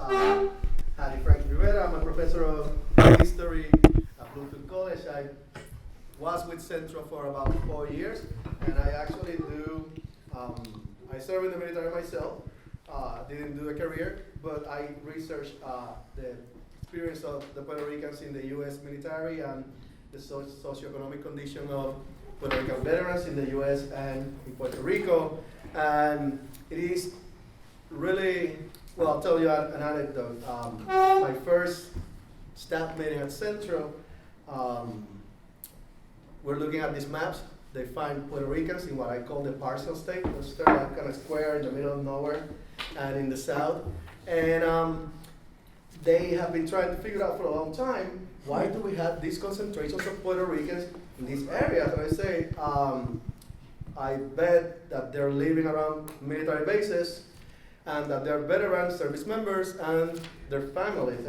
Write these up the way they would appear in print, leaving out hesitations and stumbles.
Franqui-Rivera. I'm a professor of history at Bloomfield College. I was with Centro for about 4 years, and I actually I served in the military myself. Didn't do a career, but I researched the experience of the Puerto Ricans in the U.S. military and the socioeconomic condition of Puerto Rican veterans in the U.S. and in Puerto Rico. And it is really, well, I'll tell you an anecdote. My first staff meeting at Centro, we're looking at these maps. They find Puerto Ricans in what I call the partial state. They're kind of square in the middle of nowhere and in the south. And they have been trying to figure out for a long time, why do we have these concentrations of Puerto Ricans in these areas? And I say, I bet that they're living around military bases and that they're veterans, service members, and their families.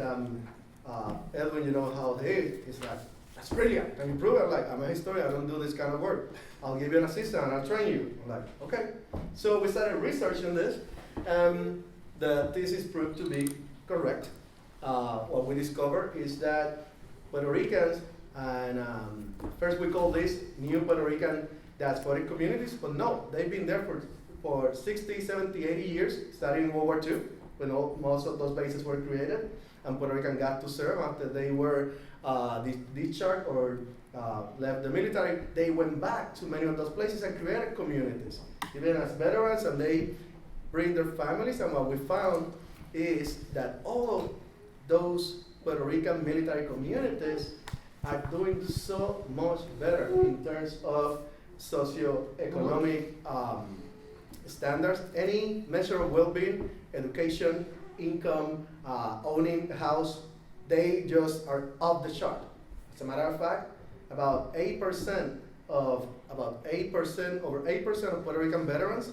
Edwin, you know how he is. He's like, that's brilliant. Can you prove it? I'm like, I'm a historian. I don't do this kind of work. I'll give you an assistant and I'll train you. I'm like, okay. So we started researching this. The thesis proved to be correct. What we discovered is that Puerto Ricans, and first we call this new Puerto Rican diasporic communities, but no, they've been there for 60, 70, 80 years, starting in World War II, when most of those bases were created, and Puerto Rican got to serve after they were discharged or left the military. They went back to many of those places and created communities, even as veterans, and they bring their families. And what we found is that all of those Puerto Rican military communities are doing so much better in terms of socioeconomic standards. Any measure of well-being, education, income, owning a house, they just are off the chart. As a matter of fact, over 8% of Puerto Rican veterans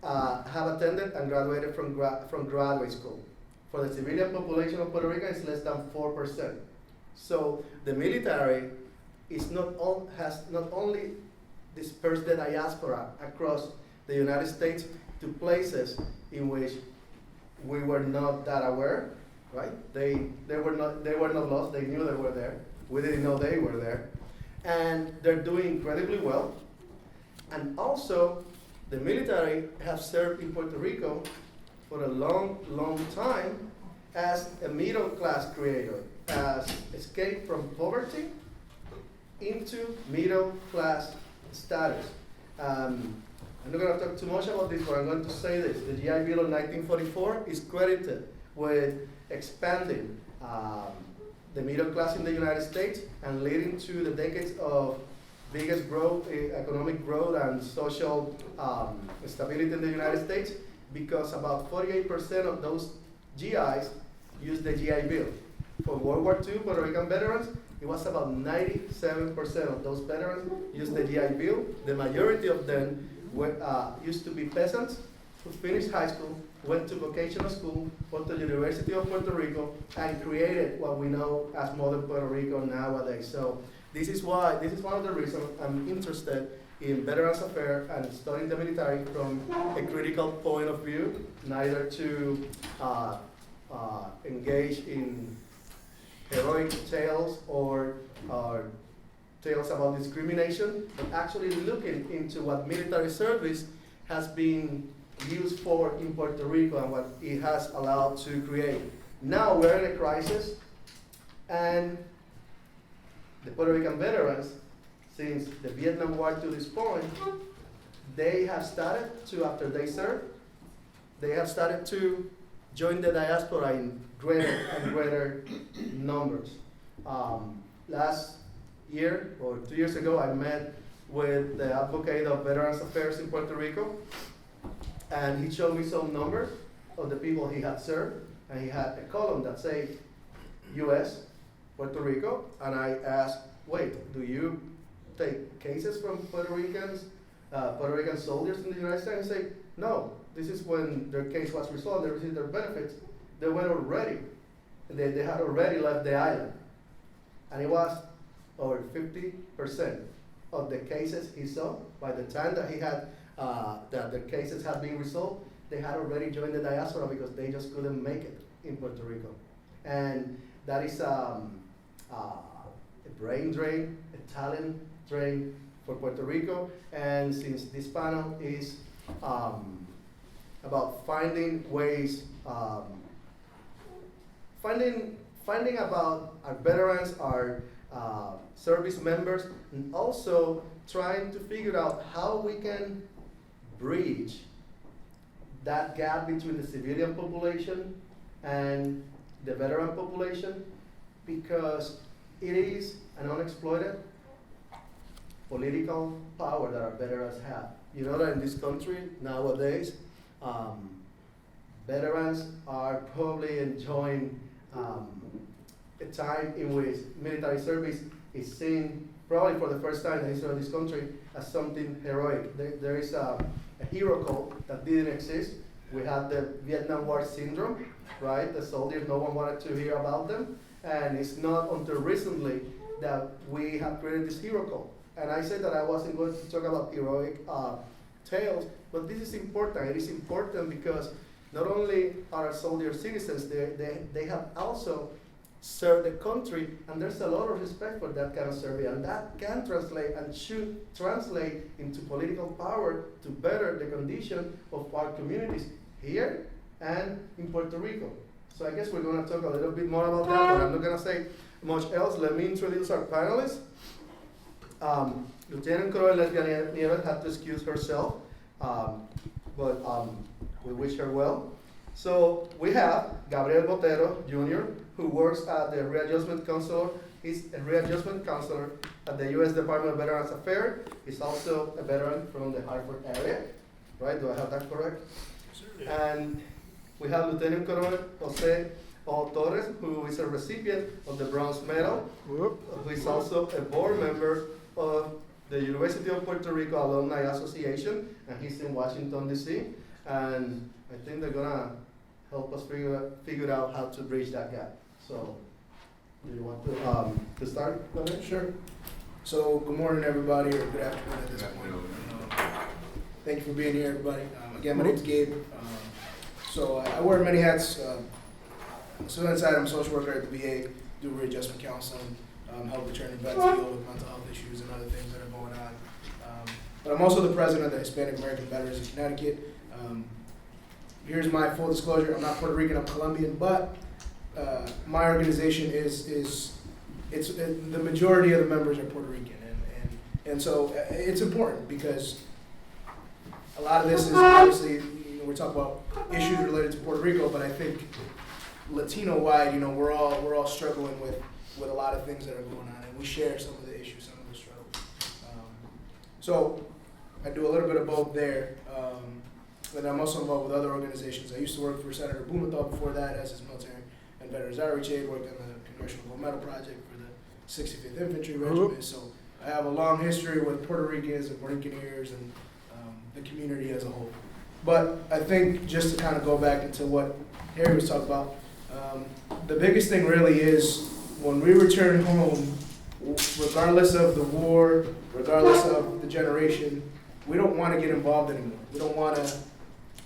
have attended and graduated from graduate school. For the civilian population of Puerto Rico, it's less than 4%. So the military has not only dispersed the diaspora across the United States to places in which we were not that aware, right? They were not lost. They knew they were there. We didn't know they were there, and they're doing incredibly well. And also, the military have served in Puerto Rico for a long, long time as a middle class creator, as escape from poverty into middle class status. I'm not going to talk too much about this, but I'm going to say this. The GI Bill of 1944 is credited with expanding the middle class in the United States and leading to the decades of biggest growth, economic growth, and social stability in the United States, because about 48% of those GIs used the GI Bill. For World War II Puerto Rican veterans, it was about 97% of those veterans used the GI Bill. The majority of them used to be peasants who finished high school, went to vocational school, went to the University of Puerto Rico, and created what we know as modern Puerto Rico nowadays. So this is one of the reasons I'm interested in Veterans Affairs and studying the military from a critical point of view, neither to engage in heroic tales or tales about discrimination, but actually looking into what military service has been used for in Puerto Rico and what it has allowed to create. Now we're in a crisis, and the Puerto Rican veterans, since the Vietnam War to this point, they have started to, after they served, they have started to join the diaspora in greater and greater numbers. Last year, or 2 years ago, I met with the advocate of Veterans Affairs in Puerto Rico, and he showed me some numbers of the people he had served, and he had a column that said US, Puerto Rico, and I asked, wait, do you take cases from Puerto Rican soldiers in the United States? And he said, no, this is when their case was resolved, they received their benefits. They went already, they had already left the island. And it was over 50% of the cases he saw by the time that he had, that the cases had been resolved, they had already joined the diaspora because they just couldn't make it in Puerto Rico. And that is a brain drain, a talent drain for Puerto Rico. And since this panel is about finding ways, finding about our veterans, our service members, and also trying to figure out how we can bridge that gap between the civilian population and the veteran population, because it is an unexploited political power that our veterans have. You know that in this country nowadays, veterans are probably enjoying a time in which military service is seen probably for the first time in the history of this country as something heroic. There is a hero code that didn't exist. We had the Vietnam War syndrome, right? The soldiers, no one wanted to hear about them. And it's not until recently that we have created this hero code. And I said that I wasn't going to talk about heroic tales, but this is important. It is important because not only are our soldiers citizens, they have also served the country, and there's a lot of respect for that kind of service, and that can translate and should translate into political power to better the condition of our communities here and in Puerto Rico. So I guess we're going to talk a little bit more about that, but I'm not going to say much else. Let me introduce our panelists. Lieutenant Colonel Lesbia Nieves had to excuse herself, but we wish her well. So we have Gabriel Botero, Jr., who works at the Readjustment Counselor. He's a readjustment counselor at the U.S. Department of Veterans Affairs. He's also a veteran from the Hartford area, right? Do I have that correct? Sure. And we have Lieutenant Colonel Jose Torres, who is a recipient of the Bronze Medal, who is also a board member of the University of Puerto Rico Alumni Association, and he's in Washington, D.C. And I think they're gonna help us figure out how to bridge that gap. So, do you want to start? Sure. So, good morning, everybody, or good afternoon at this point. Thank you for being here, everybody. Again, my name's Gabe. So, I wear many hats. So, inside, I'm a social worker at the VA, do readjustment counseling, help returning vets deal with mental health issues and other things that are going on. But I'm also the president of the Hispanic American Veterans in Connecticut. Here's my full disclosure: I'm not Puerto Rican, I'm Colombian, but my organization the majority of the members are Puerto Rican, and so it's important because a lot of this is obviously, we're talking about issues related to Puerto Rico, but I think Latino-wide, we're all struggling with a lot of things that are going on, and we share some of the issues, some of the struggles. So I do a little bit of both there. And I'm also involved with other organizations. I used to work for Senator Bloomfield before that as his military and veterans outreach aide, worked on the Congressional Gold Medal Project for the 65th Infantry Regiment. So I have a long history with Puerto Ricans and Puerto Ricaneers and the community as a whole. But I think just to kind of go back into what Harry was talking about, the biggest thing really is when we return home, regardless of the war, regardless of the generation, we don't want to get involved anymore.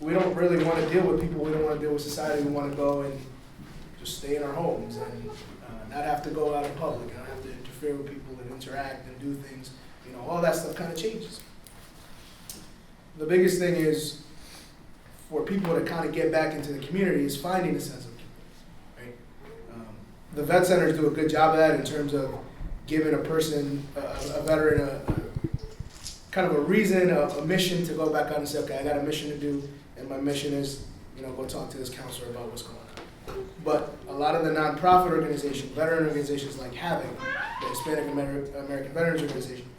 We don't really want to deal with people. We don't want to deal with society. We want to go and just stay in our homes and not have to go out in public and not have to interfere with people and interact and do things. All that stuff kind of changes. The biggest thing is for people to kind of get back into the community is finding a sense of community, right? The vet centers do a good job of that in terms of giving a person, a veteran, a kind of a reason, a mission to go back out and say, okay, I got a mission to do, and my mission is, go talk to this counselor about what's going on. But a lot of the nonprofit organizations, veteran organizations like HAVIC, the Hispanic American Veterans Organization,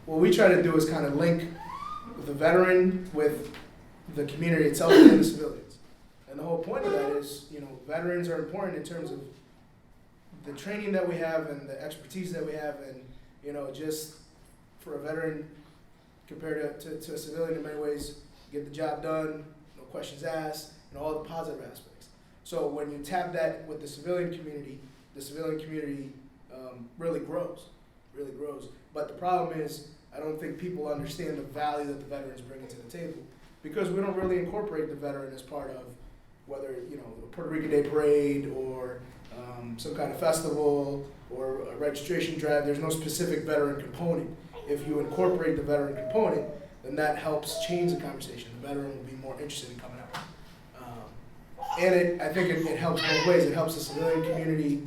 what we try to do is kind of link the veteran with the community itself and the civilians. And the whole point of that is, veterans are important in terms of the training that we have and the expertise that we have, and, just for a veteran compared to a civilian in many ways, get the job done, no questions asked, and all the positive aspects. So when you tap that with the civilian community really grows. But the problem is, I don't think people understand the value that the veterans bring to the table. because we don't really incorporate the veteran as part of whether, a Puerto Rican Day parade or some kind of festival or a registration drive. There's no specific veteran component. If you incorporate the veteran component, then that helps change the conversation. The veteran will be more interested in coming out. And I think it helps both ways. It helps the civilian community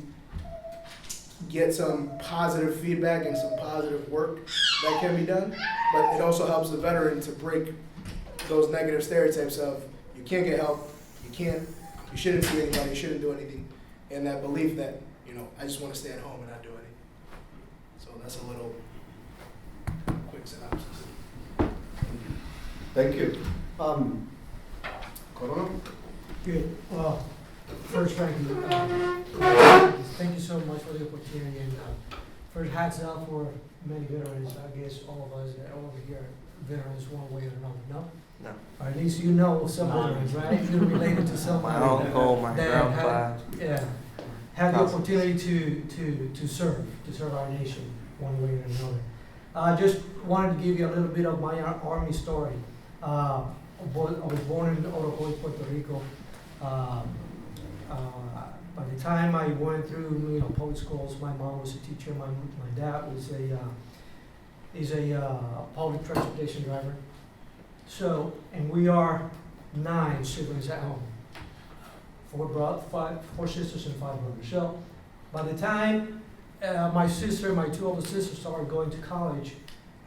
get some positive feedback and some positive work that can be done, but it also helps the veteran to break those negative stereotypes of you can't get help, you shouldn't see anybody, you shouldn't do anything, and that belief that, I just want to stay at home and not do anything. So that's a little quick synopsis. Thank you. Corona? Good. Well, first, Frankie, thank you so much for the opportunity. And first, hats out for many veterans. I guess all of us that are over here, veterans one way or another. No? No. Or at least you know some veterans, right? You're related to somebody. My uncle, my grandpa. Have the opportunity to serve our nation one way or another. I just wanted to give you a little bit of my Army story. I was born in Puerto Rico. By the time I went through, public schools, my mom was a teacher. My dad was a public transportation driver. So, and we are 9 siblings at home. 4 sisters and 5 brothers. So, by the time my 2 older sisters started going to college,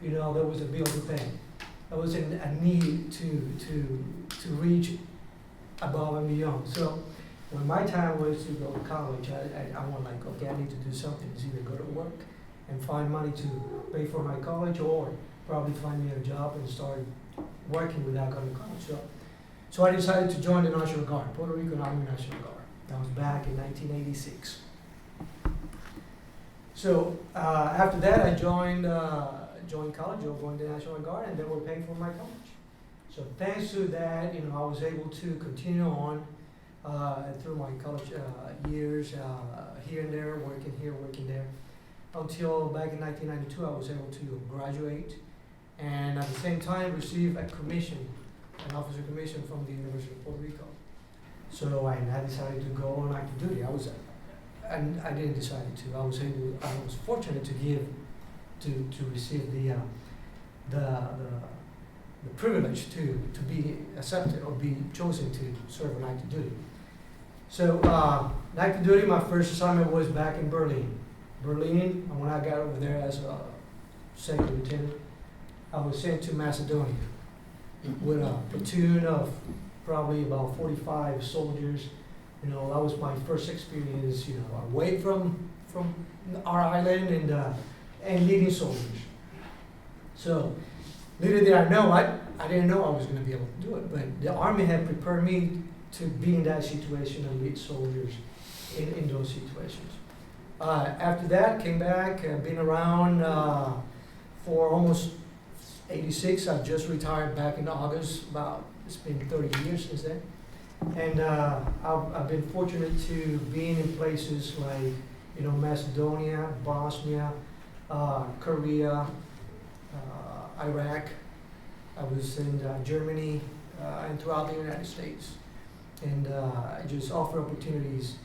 there was a bill to pay. There was a need to reach above and beyond. So when my time was to go to college, I went like, okay, I need to do something. It's either go to work and find money to pay for my college, or probably find me a job and start working without going to college. So I decided to join the National Guard, Puerto Rico Army National Guard. That was back in 1986. So after that, I joined college, or joined the National Guard, and they were paying for my college. So thanks to that, I was able to continue on through my college years, here and there, working here, working there, until back in 1992, I was able to graduate, and at the same time receive a commission, an officer commission from the University of Puerto Rico. So I decided to go on active duty. I didn't decide to. I was fortunate to receive the privilege to be accepted or be chosen to serve on active duty. So active duty, my first assignment was back in Berlin. And when I got over there as a second lieutenant, I was sent to Macedonia with a platoon of probably about 45 soldiers. That was my first experience, away from our island and leading soldiers. So little did I know, I didn't know I was going to be able to do it, but the Army had prepared me to be in that situation and lead soldiers in those situations. After that, came back, been around for almost 86. I just retired back in August. It's been 30 years since then. And I've been fortunate to be in places like, Macedonia, Bosnia, Korea, Iraq. I was in Germany and throughout the United States. And I just offer opportunities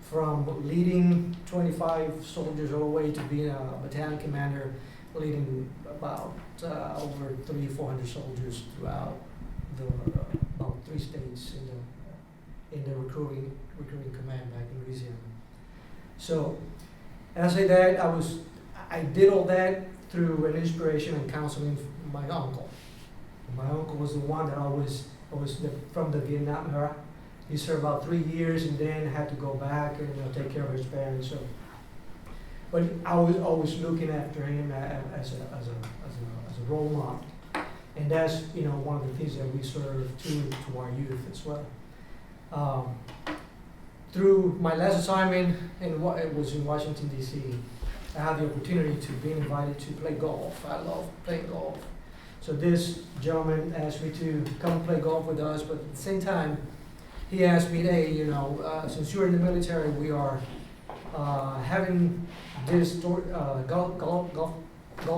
from leading 25 soldiers all the way to being a battalion commander, leading about over 300-400 soldiers throughout about 3 states in the recruiting command back in Louisiana. So, and I say that I did all that through an inspiration and counseling from my uncle. My uncle was the one that I was from the Vietnam era. He served about 3 years and then had to go back and take care of his parents. So, but I was always looking after him as a role model, and that's one of the things that we serve to our youth as well. Through my last assignment, it was in Washington D.C. I had the opportunity to be invited to play golf. I love playing golf. So this gentleman asked me to come play golf with us, but at the same time, he asked me, hey, since you're in the military, we are having this golf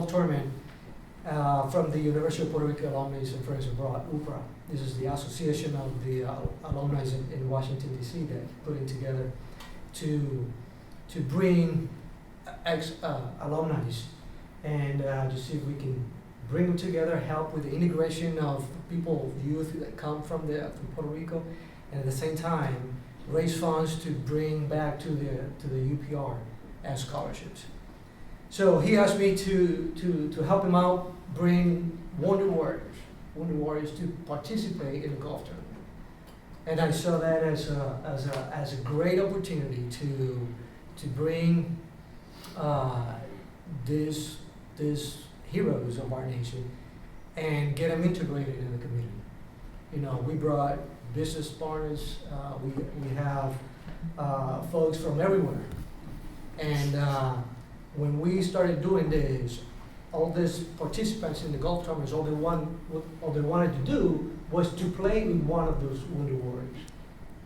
tournament from the University of Puerto Rico Alumni and Friends Abroad, UPRAA. This is the association of the alumni in Washington, D.C. that put it together to bring alumni and to see if we can bring them together, help with the integration of people, youth that come from Puerto Rico, and at the same time raise funds to bring back to the UPR as scholarships. So he asked me to help him out, bring Wonder Warriors to participate in the golf tournament. And I saw that as a great opportunity to bring these heroes of our nation and get them integrated in the community. You know, we brought business partners, we have folks from everywhere. And when we started doing this, all these participants in the golf tournaments, all they wanted to do was to play with one of those Wonder Warriors,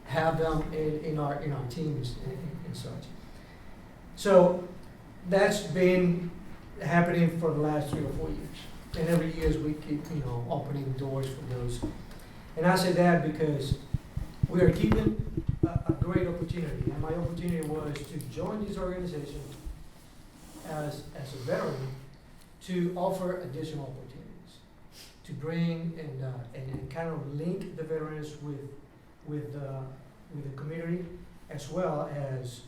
have them in our teams and such. So that's been happening for the last 3 or 4 years, and every year we keep opening doors for those. And I say that because we are keeping a great opportunity, and my opportunity was to join this organization as a veteran to offer additional opportunities, to bring and kind of link the veterans with the community, as well as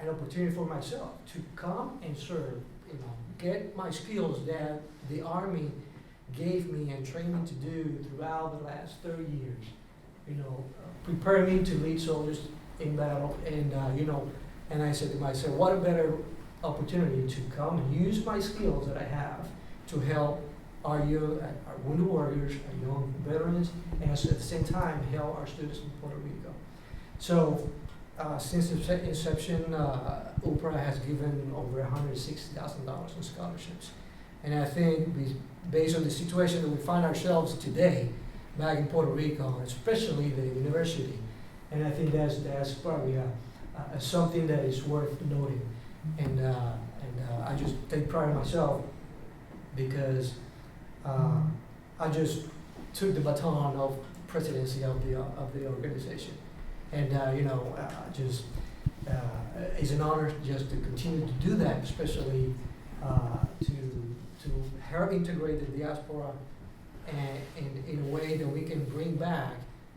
an opportunity for myself to come and serve, get my skills that the Army gave me and trained me to do throughout the last 30 years, prepare me to lead soldiers in battle, and I said to myself, what a better opportunity to come and use my skills that I have to help our Wounded Warriors, our young veterans, and at the same time help our students in Puerto Rico. So since the inception, UPRAA has given over $160,000 in scholarships. And I think based on the situation that we find ourselves today back in Puerto Rico, especially the university, and I think that's probably something that is worth noting. And I just take pride in myself because I just took the baton of presidency of the organization, and it's an honor just to continue to do that, especially to help integrate the diaspora and in a way that we can bring back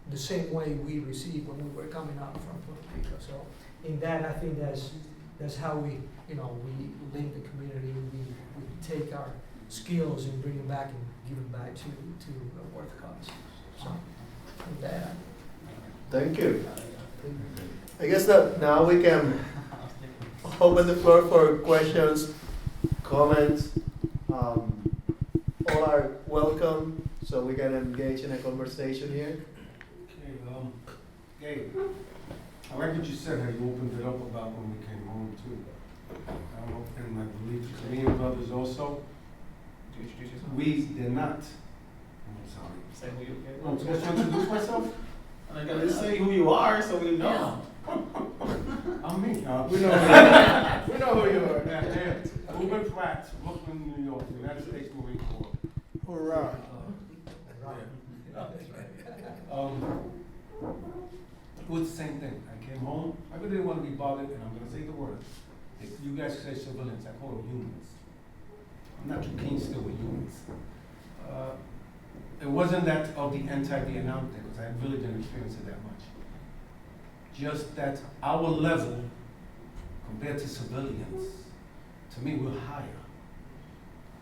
the same way we received when we were coming up from Puerto Rico. So in that, I think that's how we link the community. We take our skills and bring them back and give them back to a worth cause. So with that. Thank you. I guess that now we can open the floor for questions, comments. All are welcome, so we can engage in a conversation here. Okay, Gabe, I like what you said, how you opened it up about when we came home too. And I believe me and brothers also. Do you introduce yourself? We did not. I'm sorry. Say who you are. I'm supposed to introduce myself? I gotta say who you are so we know. I'm me. We know who you are. We know who you are. Yeah. Ruben Pratt, Brooklyn, New York, United States Marine Corps. Hurrah. It was the same thing. I came home. I really didn't want to be bothered, and I'm going to say the word. If you guys say civilians, I call them humans. I'm not too keen still with humans. It wasn't that of the anti-Vietnam thing, because I really didn't experience it that much. Just that our level, compared to civilians, to me, we're higher.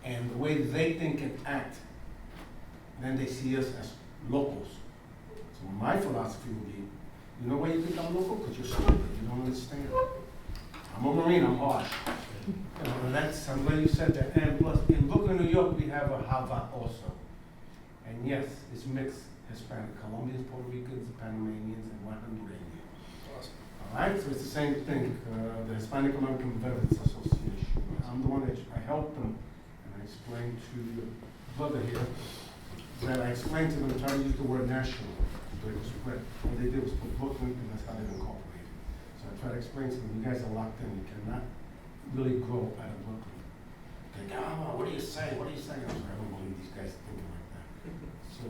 And the way they think and act, then they see us as locals. So my philosophy would be, you know why you think I'm local? Because you're stupid, you don't understand. I'm a Marine, I'm harsh. I'm glad you said that. And plus, in Brooklyn, New York, we have a Hava also. And yes, it's mixed Hispanic, Colombians, Puerto Ricans, Panamanians, and Hondureños. Awesome. All right, so it's the same thing. The Hispanic American Veterans Association. I'm the one that I helped them, and I explained to the brother here that I explained to them, trying to use the word national, but it was spread. What they did was put Brooklyn, and that's how they incorporated. So I tried to explain to them, you guys are locked in. You cannot really grow out of Brooklyn. They go, oh, what are you saying? What are you saying? I was like, I don't believe these guys thinking like that. So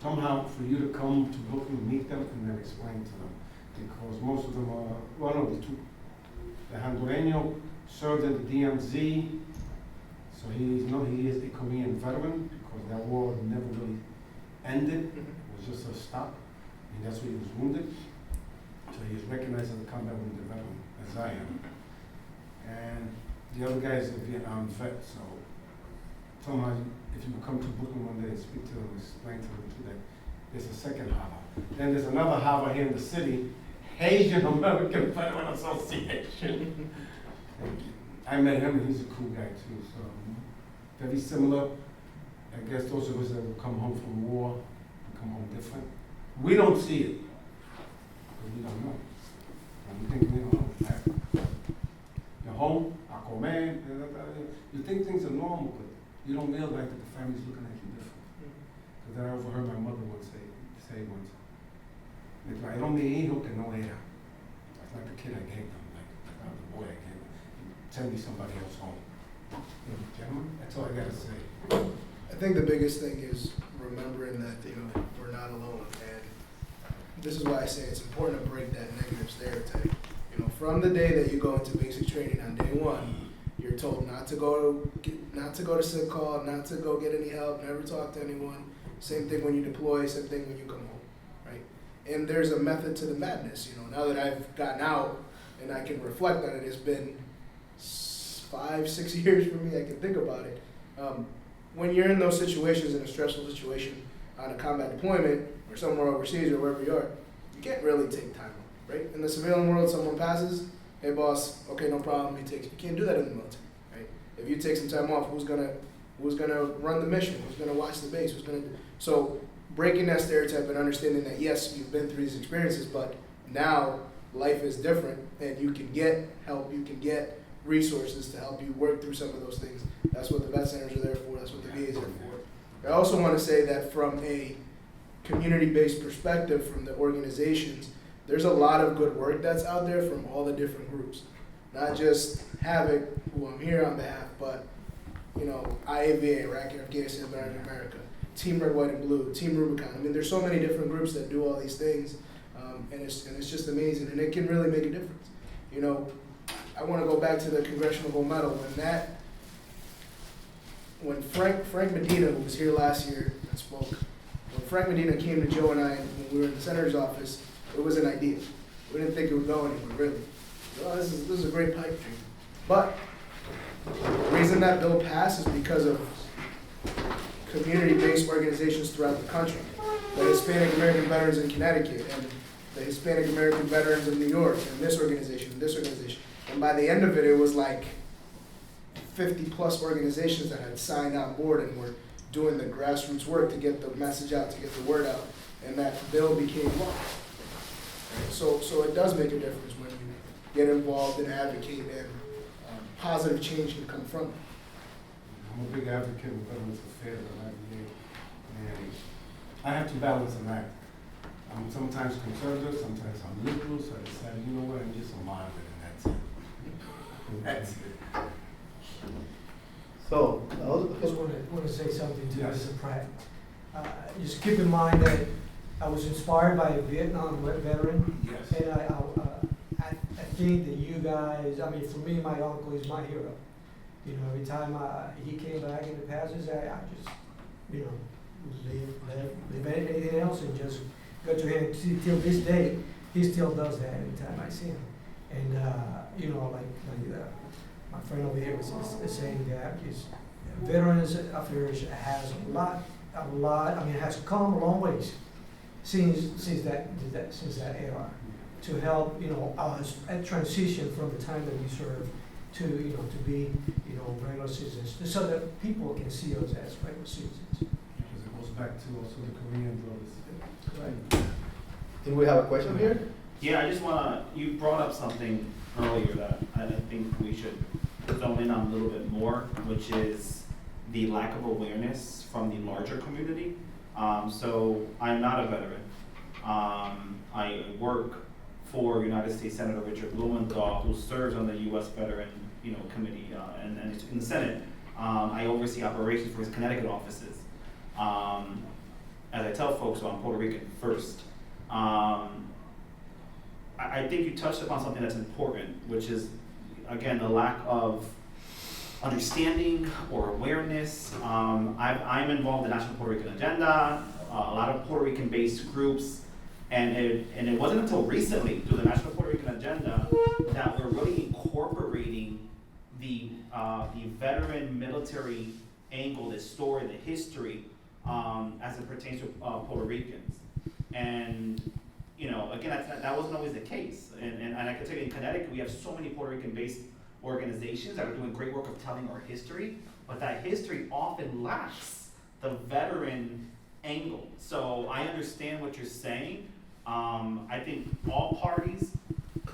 somehow for you to come to Brooklyn, meet them, and then explain to them. Because most of them are, well, no, the two. The Hondureño served in the DMZ, so he is a Korean veteran because that war never really ended. It was just a stop, and that's where he was wounded. So he is recognized as a combat wounded veteran, as I am. And the other guy is a Vietnam vet, so somehow if you come to Brooklyn one day and speak to them, explain to them too that there's a second harbor. Then there's another harbor here in the city, Asian American Veteran Association. I met him and he's a cool guy too, so very similar. I guess those of us that will come home from war, we come home different. We don't see it, because we don't know. And we think, you're home, Aquaman, you think things are normal, but you don't realize that the family's looking at you different. Because then I overheard my mother once say once, I don't need hijo que no era. That's like the kid I gave them, like the boy I gave them. Send me somebody else home. Gentlemen, that's all I gotta say. I think the biggest thing is remembering that, we're not alone. And this is why I say it's important to break that negative stereotype. From the day that you go into basic training on day one, you're told not to go to sick call, not to go get any help, never talk to anyone. Same thing when you deploy, same thing when you come home, right? And there's a method to the madness. Now that I've gotten out and I can reflect on it, it's been 5-6 years for me. I can think about it. When you're in those situations, in a stressful situation on a combat deployment or somewhere overseas or wherever you are, you can't really take time off, right? In the civilian world, someone passes, hey boss, okay, no problem, you can't do that in the military, right? If you take some time off, who's gonna run the mission? Who's gonna watch the base? So breaking that stereotype and understanding that yes, you've been through these experiences, but now life is different and you can get help, you can get resources to help you work through some of those things. That's what the vet centers are there for, that's what the VA is there for. I also want to say that from a community-based perspective from the organizations, there's a lot of good work that's out there from all the different groups. Not just Havoc, who I'm here on behalf, but IAVA, Iraq and Afghanistan, Veteran America, Team Red, White, and Blue, Team Rubicon. I mean, there's so many different groups that do all these things, and it's just amazing, and it can really make a difference. I want to go back to the Congressional Gold Medal. When Frank Medina, who was here last year and spoke, when Frank Medina came to Joe and I when we were in the senator's office, it was an idea. We didn't think it would go anywhere, really. This is a great pipe dream. But the reason that bill passed is because of community-based organizations throughout the country. The Hispanic American Veterans in Connecticut, and the Hispanic American Veterans in New York, and this organization, and this organization. And by the end of it, it was like 50 plus organizations that had signed on board and were doing the grassroots work to get the message out, to get the word out, and that bill became law. Right? So it does make a difference when you get involved and advocate, and positive change can come from it. I'm a big advocate of Veterans Affairs and IVA, and I have to balance an act. I'm sometimes conservative, sometimes I'm liberal, so I decided, you know what, I'm just a moderate, and that's it. That's it. So, I just want to say something to Yes. Mr. Pratt. Just keep in mind that I was inspired by a Vietnam veteran, Yes. and I think that you guys, for me, my uncle is my hero. Every time he came back in the passes, I just, leave anything else and just go to him. Till this day, he still does that every time I see him. And, my friend over here was saying that Veterans Affairs has a lot, has come a long ways since that era to help, us at transition from the time that we served to be, regular citizens, so that people can see us as regular citizens. Because it goes back to also the Korean brothers. Right. do we have a question here? Yeah, I just wanna, you brought up something earlier that I think we should zone in on a little bit more, which is the lack of awareness from the larger community. So I'm not a veteran. I work for United States Senator Richard Blumenthal, who serves on the U.S. Veteran, Committee, and it's in the Senate. I oversee operations for his Connecticut offices. As I tell folks, I'm Puerto Rican first. I think you touched upon something that's important, which is, again, the lack of understanding or awareness. I'm involved in the National Puerto Rican Agenda, a lot of Puerto Rican-based groups, and it wasn't until recently, through the National Puerto Rican Agenda, that we're really incorporating the veteran military angle, the story, the history, as it pertains to Puerto Ricans. And again, that wasn't always the case. And I can tell you, in Connecticut, we have so many Puerto Rican-based organizations that are doing great work of telling our history, but that history often lacks the veteran angle. So I understand what you're saying. I think all parties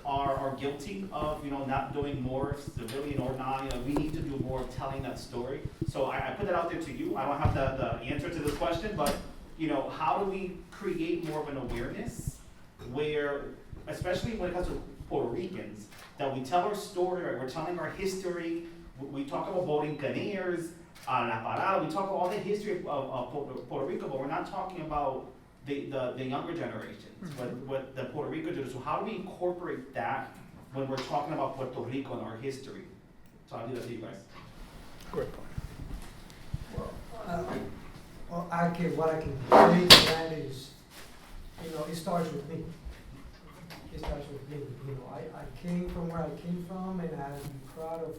are guilty of not doing more, civilian or not. We need to do more of telling that story. So I put that out there to you. I don't have the answer to this question, but how do we create more of an awareness where, especially when it comes to Puerto Ricans, that we tell our story, right? We're telling our history. We talk about borinqueneers, la parada. We talk about all the history of Puerto Rico, but we're not talking about the younger generations, what the Puerto Rico do. So how do we incorporate that when we're talking about Puerto Rico and our history? So I'll leave that to you guys. Great point. What I can say to that is, it starts with me. It starts with me. I came from where I came from, and I'm proud of,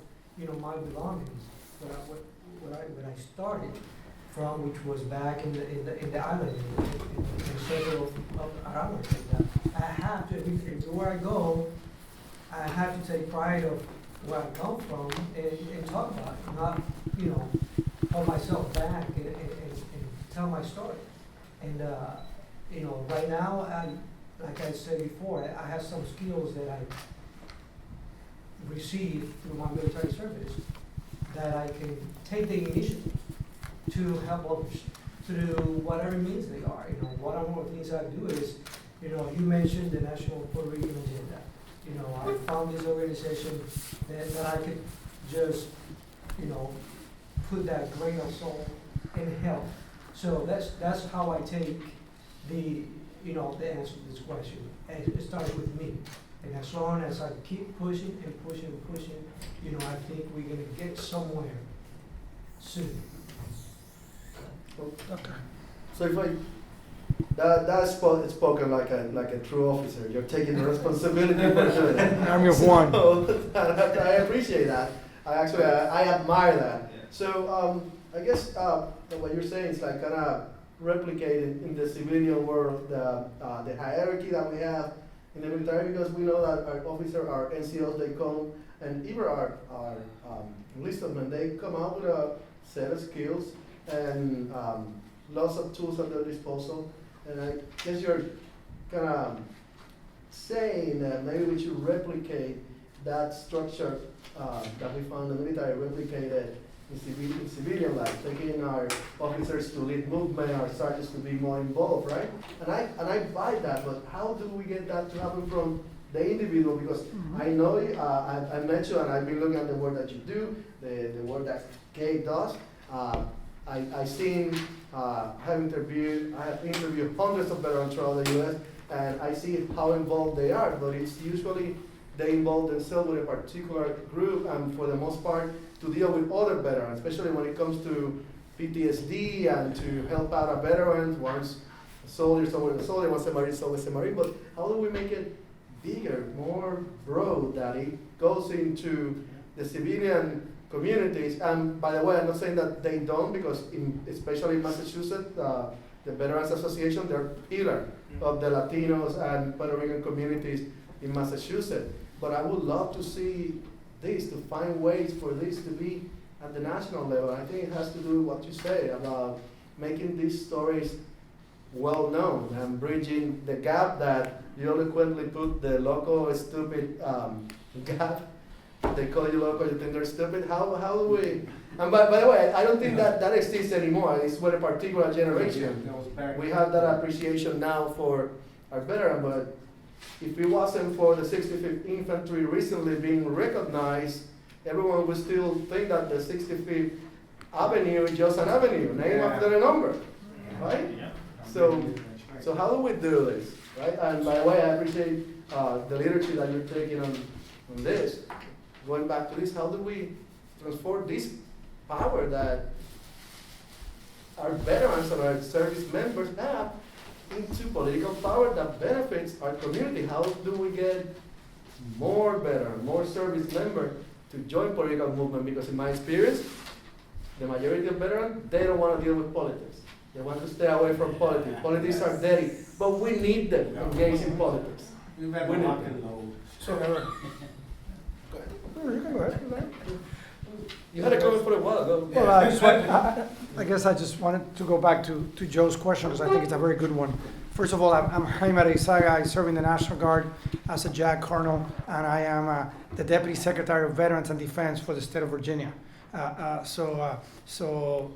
my belongings. When I started from, which was back in the island, in the center of Arama. I have to, everywhere I go, I have to take pride of where I come from and talk about it, not, hold myself back and tell my story. And, right now, like I said before, I have some skills that I received through my military service that I can take the initiative to help others through whatever means they are. One of the things I do is, you mentioned the National Puerto Rican Agenda. I found this organization that I could just, put that grain of salt and help. So that's how I take the answer to this question. And it starts with me. And as long as I keep pushing and pushing and pushing, I think we're gonna get somewhere soon. Okay. So if that's spoken like a true officer. You're taking the responsibility for doing it. Army of one. So, I appreciate that. I admire that. Yeah. So I guess what you're saying is like kind of replicating in the civilian world the hierarchy that we have in the military, because we know that our officers, our NCOs, they come, and even our enlistment, they come out with a set of skills and lots of tools at their disposal. And I guess you're kind of saying that maybe we should replicate that structure that we found in the military, replicated in civilian life, taking our officers to lead movement, our sergeants to be more involved, right? And I buy that, but how do we get that to happen from the individual? Because I know I met you, and I've been looking at the work that you do, the work that Gabe does. I've seen, I have interviewed hundreds of veterans throughout the U.S., and I see how involved they are, but it's usually they involve themselves with a particular group, and for the most part, to deal with other veterans, especially when it comes to PTSD and to help out our veterans. Once a soldier, always a soldier, once a marine, always a marine. But how do we make it bigger, more broad, that it goes into the civilian communities? And by the way, I'm not saying that they don't, because especially in Massachusetts, the Veterans Association, they're a pillar of the Latinos and Puerto Rican communities in Massachusetts. But I would love to see this, to find ways for this to be at the national level. I think it has to do with what you say about making these stories well known and bridging the gap that you eloquently put, the local stupid gap. They call you local, you think they're stupid. How do we? And by the way, I don't think that exists anymore. It's with a particular generation. We have that appreciation now for our veteran, but if it wasn't for the 65th Infantry recently being recognized, everyone would still think that the 65th avenue is just an avenue, named after a number, right? Yeah. So how do we do this, right? And by the way, I appreciate the leadership that you're taking on this. Going back to this, how do we transform this power that our veterans and our service members have into political power that benefits our community? How do we get more veterans, more service members to join political movement? Because in my experience, the majority of veterans, they don't want to deal with politics. They want to stay away from politics. Politics are dirty, but we need them engaged in politics. We've had We a need lock them. and load. So, go ahead. You can go ahead. You had a comment for a while ago. Well, I guess I just wanted to go back to Joe's question, because I think it's a very good one. First of all, I'm Jaime Areizaga. I serve in the National Guard as a JAG Colonel, and I am the Deputy Secretary of Veterans and Defense for the state of Virginia. So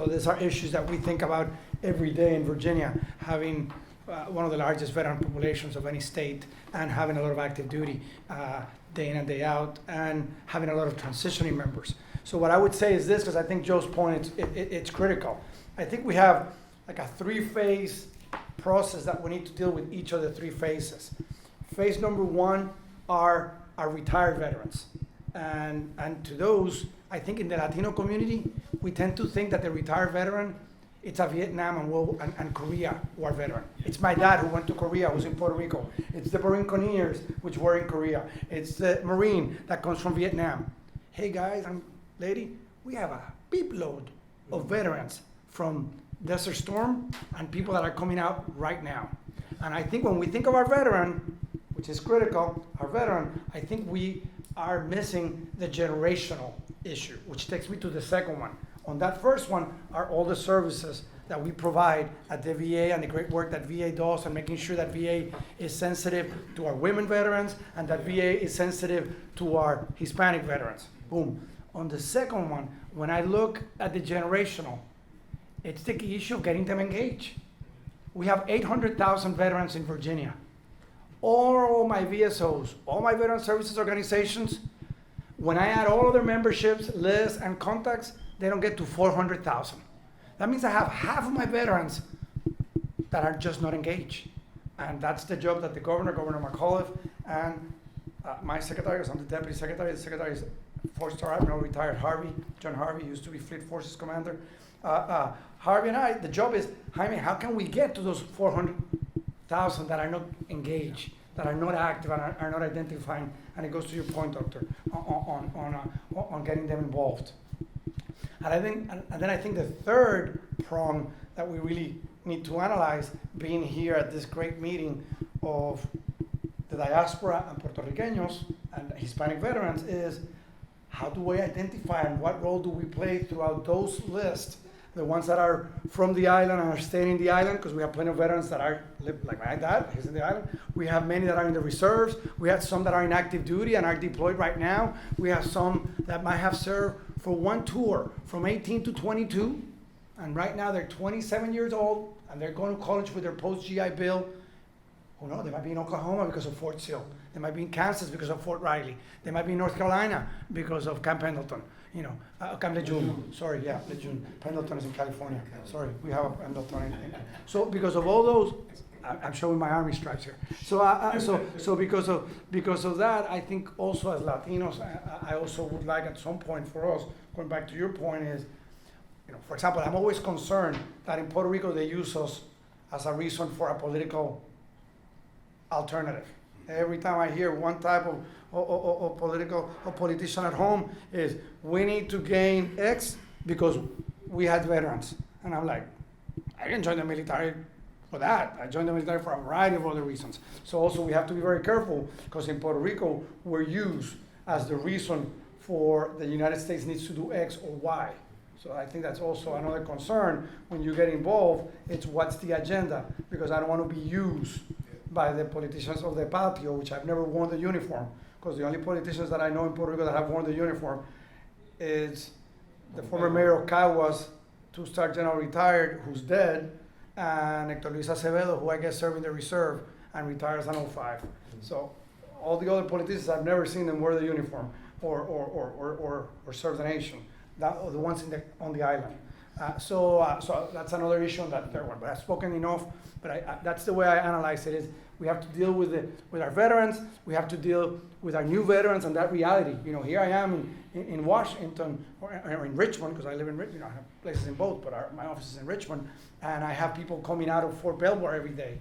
these are issues that we think about every day in Virginia, having one of the largest veteran populations of any state, and having a lot of active duty day in and day out, and having a lot of transitioning members. So what I would say is this, because I think Joe's point, it's critical. I think we have like a three-phase process that we need to deal with each of the three phases. Phase number one are our retired veterans. And to those, I think in the Latino community, we tend to think that the retired veteran, it's a Vietnam and Korea war veteran. It's my dad who went to Korea, who's in Puerto Rico. It's the Marine Engineers, which were in Korea. It's the Marine that comes from Vietnam. Hey guys and lady, we have a beep load of veterans from Desert Storm and people that are coming out right now. And I think when we think of our veteran, which is critical, our veteran, I think we are missing the generational issue, which takes me to the second one. On that first one are all the services that we provide at the VA and the great work that VA does, and making sure that VA is sensitive to our women veterans and that VA is sensitive to our Hispanic veterans. Boom. On the second one, when I look at the generational, it's the key issue of getting them engaged. We have 800,000 veterans in Virginia. All my VSOs, all my veteran services organizations, when I add all of their memberships, lists, and contacts, they don't get to 400,000. That means I have half of my veterans that are just not engaged. And that's the job that the Governor McAuliffe, and my secretaries, I'm the Deputy Secretary, the Secretary is 4-star Admiral retired John Harvey, used to be Fleet Forces Commander. Harvey and I, the job is, Jaime, how can we get to those 400,000 that are not engaged, that are not active, and are not identifying? And it goes to your point, Doctor, on getting them involved. And then I think the third prong that we really need to analyze, being here at this great meeting of the diaspora and Puerto Ricanos and Hispanic veterans, is how do we identify and what role do we play throughout those lists? The ones that are from the island and are staying in the island, because we have plenty of veterans that are, like my dad, he's in the island. We have many that are in the reserves. We have some that are in active duty and are deployed right now. We have some that might have served for one tour from 18 to 22. And right now they're 27 years old and they're going to college with their post-GI Bill. Who knows, they might be in Oklahoma because of Fort Sill. They might be in Kansas because of Fort Riley. They might be in North Carolina because of Camp Pendleton. Camp Lejeune. Sorry, yeah, Lejeune. Pendleton is in California. Sorry, we have a Pendleton. So because of all those, I'm showing my Army stripes here. So because of that, I think also as Latinos, I also would like at some point for us, going back to your point, is, for example, I'm always concerned that in Puerto Rico they use us as a reason for a political alternative. Every time I hear one type of politician at home is, we need to gain X because we had veterans. And I'm like, I didn't join the military for that. I joined the military for a variety of other reasons. So also we have to be very careful, because in Puerto Rico, we're used as the reason for the United States needs to do X or Y. So I think that's also another concern when you get involved. It's what's the agenda, because I don't want to be used by the politicians of the patio, which I've never worn the uniform, because the only politicians that I know in Puerto Rico that have worn the uniform is the former mayor of Caguas, 2-star general retired, who's dead, and Hector Luis Acevedo, who I guess served in the reserve and retires on 05. So all the other politicians, I've never seen them wear the uniform or serve the nation. the ones on the island. So that's another issue on that third one. But I've spoken enough. But that's the way I analyze it. Is we have to deal with our veterans. We have to deal with our new veterans and that reality. Here I am in Washington or in Richmond, because I live in Richmond. I have places in both, but my office is in Richmond, and I have people coming out of Fort Belvoir every day.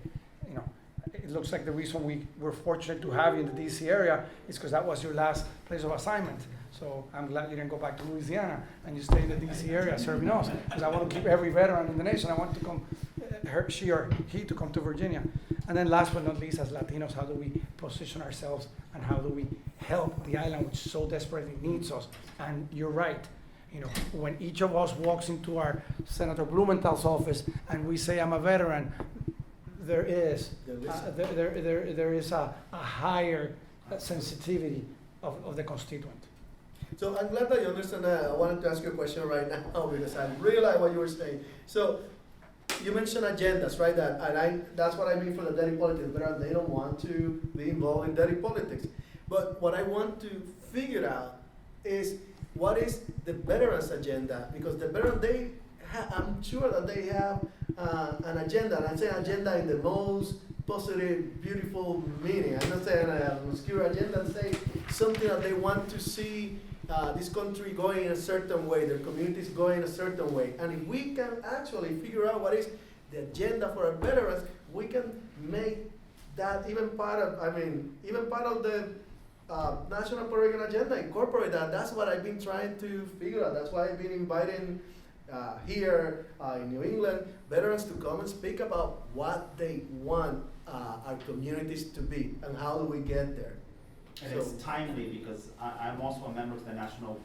It looks like the reason we were fortunate to have you in the DC area is because that was your last place of assignment. So I'm glad you didn't go back to Louisiana and you stay in the DC area serving us, because I want to keep every veteran in the nation. I want to come, she or he, to come to Virginia. And then last but not least, as Latinos, how do we position ourselves and how do we help the island, which so desperately needs us? And you're right. When each of us walks into our Senator Blumenthal's office and we say, I'm a veteran, there is a higher sensitivity of the constituent. So I'm glad that you understand that. I wanted to ask you a question right now because I really like what you were saying. So you mentioned agendas, right? That's what I mean for the dirty politics. They don't want to be involved in dirty politics. But what I want to figure out is what is the veterans' agenda, because the veterans, I'm sure that they have an agenda, and I'm saying agenda in the most positive, beautiful meaning. I'm not saying an obscure agenda. I'm saying something that they want to see this country going in a certain way, their communities going a certain way. And if we can actually figure out what is the agenda for our veterans, we can make that even part of the National Puerto Rican agenda, incorporate that. That's what I've been trying to figure out. That's why I've been inviting here in New England veterans to come and speak about what they want our communities to be and how do we get there. And it's timely because I'm also a member of the National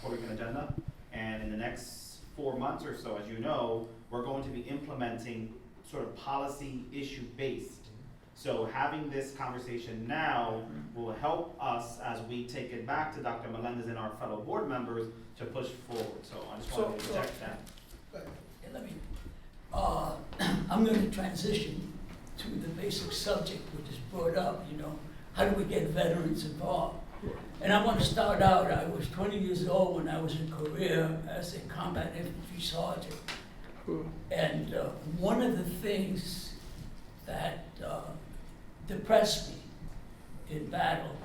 Puerto Rican Agenda, and in the next 4 months or so, as you know, we're going to be implementing sort of policy issue based. So having this conversation now will help us as we take it back to Dr. Melendez and our fellow board members to push forward. So I just want to interject that. I'm going to transition to the basic subject which is brought up, how do we get veterans involved? And I want to start out, I was 20 years old when I was in Korea as a combat infantry sergeant. And one of the things that depressed me in battle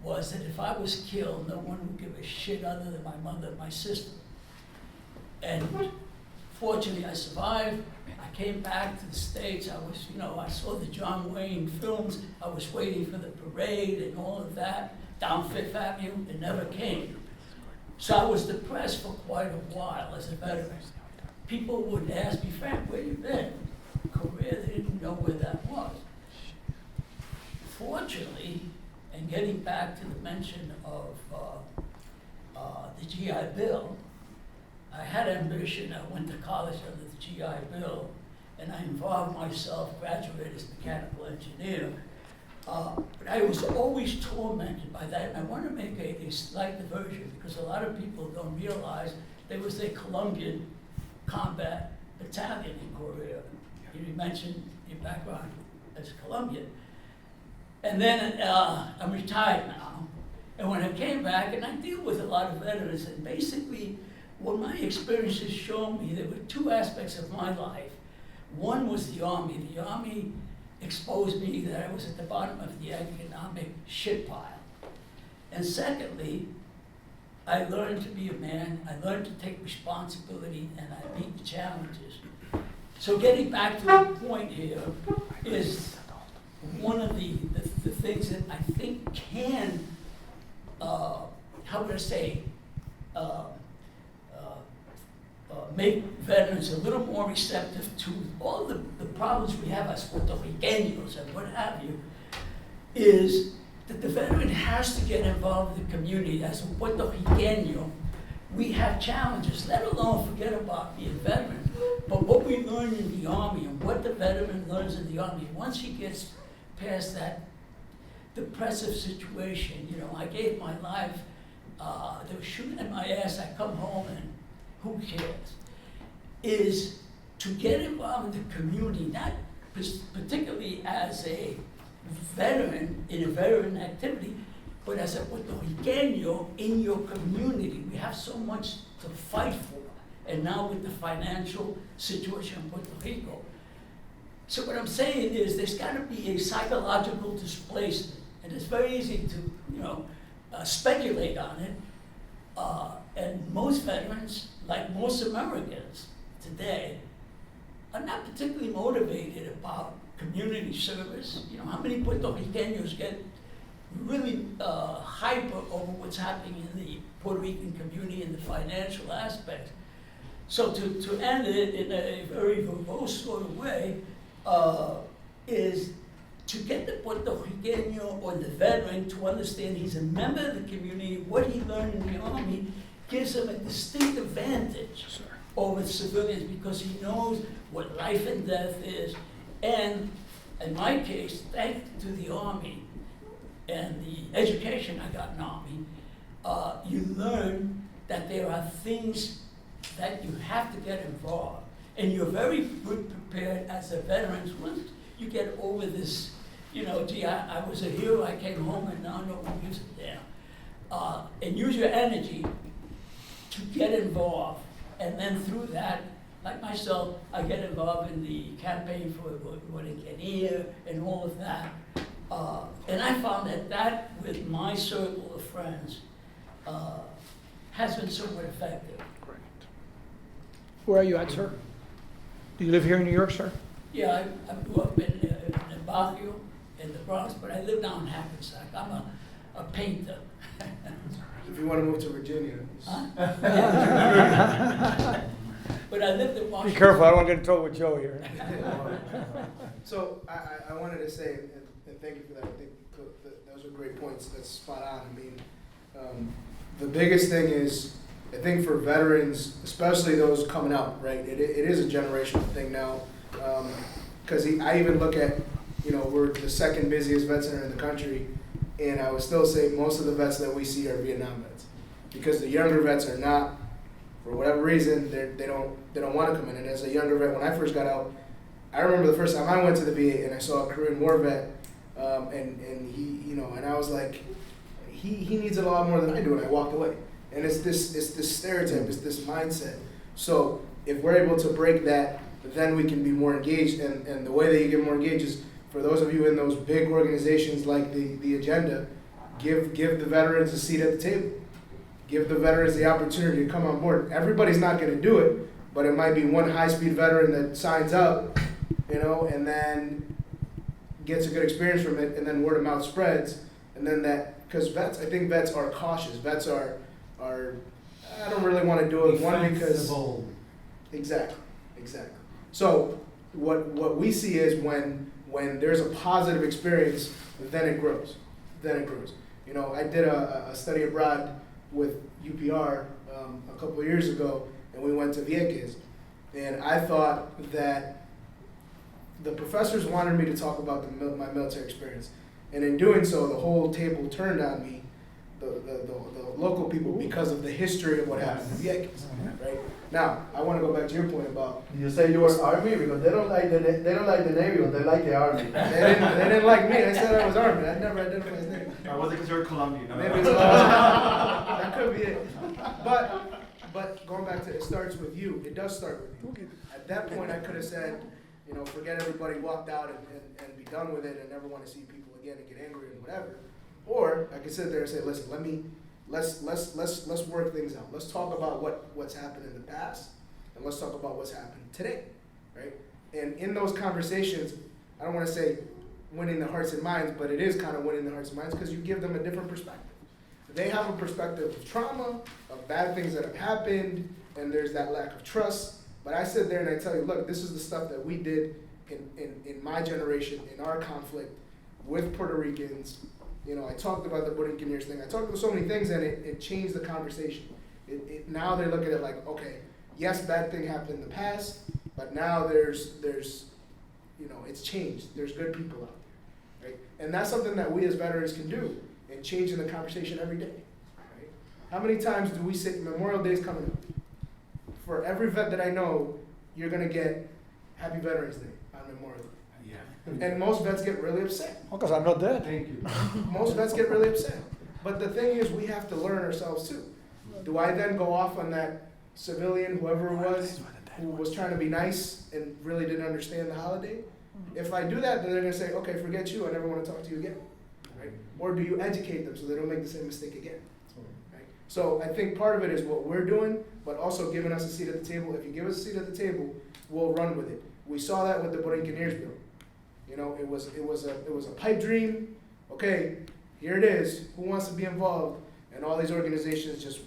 was that if I was killed, no one would give a shit other than my mother and my sister. And fortunately, I survived. I came back to the States. I saw the John Wayne films. I was waiting for the parade and all of that down Fifth Avenue. It never came. So I was depressed for quite a while as a veteran. People would ask me, Frank, where you been? Korea, they didn't know where that was. Fortunately, and getting back to the mention of the GI Bill, I had ambition. I went to college under the GI Bill, and I involved myself, graduated as a mechanical engineer. But I was always tormented by that, and I want to make a slight diversion because a lot of people don't realize there was a Colombian combat battalion in Korea. You mentioned your background as a Colombian. And then I'm retired now, and when I came back, and I deal with a lot of veterans, and basically what my experiences showed me, there were two aspects of my life. One was the Army. The Army exposed me that I was at the bottom of the economic shit pile. And secondly, I learned to be a man, I learned to take responsibility, and I meet the challenges. So getting back to the point here is one of the things that I think can, make veterans a little more receptive to all the problems we have as Puerto Ricanos and what have you, is that the veteran has to get involved in the community. As a Puerto Ricano, we have challenges, let alone forget about being a veteran, but what we learn in the Army and what the veteran learns in the Army, once he gets past that depressive situation, I gave my life, they were shooting at my ass, I come home and who cares? Is to get involved in the community, not particularly as a veteran in a veteran activity, but as a Puerto Rican in your community, we have so much to fight for. And now with the financial situation in Puerto Rico. So what I'm saying is there's gotta be a psychological displacement, and it's very easy to, speculate on it. And most veterans, like most Americans today, are not particularly motivated about community service. How many Puerto Ricanos get really hyper over what's happening in the Puerto Rican community and the financial aspect? So to end it in a very verbose sort of way, is to get the Puerto Ricano or the veteran to understand he's a member of the community, what he learned in the Army gives him a distinct advantage over civilians because he knows what life and death is. And in my case, thanks to the Army and the education I got in the Army, you learn that there are things that you have to get involved. And you're very good prepared as a veteran. Once you get over this, gee, I was a hero, I came home, and now no one gives a damn. And use your energy to get involved. And then through that, like myself, I get involved in the campaign for Moderator and all of that. And I found that with my circle of friends has been somewhat effective. Great. Where are you at, sir? Do you live here in New York, sir? Yeah, I grew up in the barrio in the Bronx, but I live down in Hackensack. I'm a painter. If you want to move to Virginia. Huh? But I lived in Washington. Be careful, I don't want to get in trouble with Joe here. So I wanted to say, and thank you for that. I think those are great points. That's spot on. I mean, the biggest thing is, I think for veterans, especially those coming out, right? It is a generational thing now. Because I even look at, we're the second busiest vet center in the country, and I would still say most of the vets that we see are Vietnam vets, because the younger vets are not, for whatever reason, they don't want to come in. And as a younger vet, when I first got out, I remember the first time I went to the VA and I saw a Korean War vet, and he, and I was like, he needs it a lot more than I do, and I walked away. And it's this stereotype, it's this mindset. So if we're able to break that, then we can be more engaged. And the way that you get more engaged is, for those of you in those big organizations like the Agenda, give the veterans a seat at the table. Give the veterans the opportunity to come on board. Everybody's not going to do it, but it might be one high-speed veteran that signs up, and then gets a good experience from it, and then word of mouth spreads, and then that, because I think vets are cautious. Vets are I don't really want to do it. One, because exactly. So what we see is when there's a positive experience, then it grows. I did a study abroad with UPRAA a couple of years ago, and we went to Vieques, and I thought that the professors wanted me to talk about my military experience, and in doing so, the whole table turned on me, the local people, because of the history of what happened in Vieques, right? Now, I want to go back to your point about. You say you were Army because they don't like the Navy, but they like the Army. They didn't like me. I said I was Army. I never identified as Navy. Or was it because you were Colombian? Maybe it's that could be it. But going back to, it starts with you. It does start with you. At that point, I could have said, forget everybody, walked out and be done with it, and never want to see people again and get angry and whatever. Or I could sit there and say, listen, let's work things out. Let's talk about what's happened in the past, and let's talk about what's happened today, right? And in those conversations, I don't want to say winning the hearts and minds, but it is kind of winning the hearts and minds, because you give them a different perspective. They have a perspective of trauma, of bad things that have happened, and there's that lack of trust. But I sit there and I tell you, look, this is the stuff that we did in my generation, in our conflict with Puerto Ricans. I talked about the Puerto Rican thing. I talked about so many things, and it changed the conversation. Now they look at it like, okay, yes, bad thing happened in the past, but now there's it's changed. There's good people out there, right? And that's something that we as veterans can do, and changing the conversation every day, right? How many times do we sit, Memorial Day's coming up? For every vet that I know, you're gonna get Happy Veterans Day on Memorial Day. Yeah. And most vets get really upset. Because I'm not dead. Thank you. Most vets get really upset. But the thing is, we have to learn ourselves too. Do I then go off on that civilian, whoever it was, who was trying to be nice and really didn't understand the holiday? If I do that, then they're gonna say, okay, forget you, I never wanna talk to you again, right? Or do you educate them so they don't make the same mistake again? Right? So I think part of it is what we're doing, but also giving us a seat at the table. If you give us a seat at the table, we'll run with it. We saw that with the Borinqueneers bill. You know, it was a pipe dream. Okay, here it is. Who wants to be involved? And all these organizations just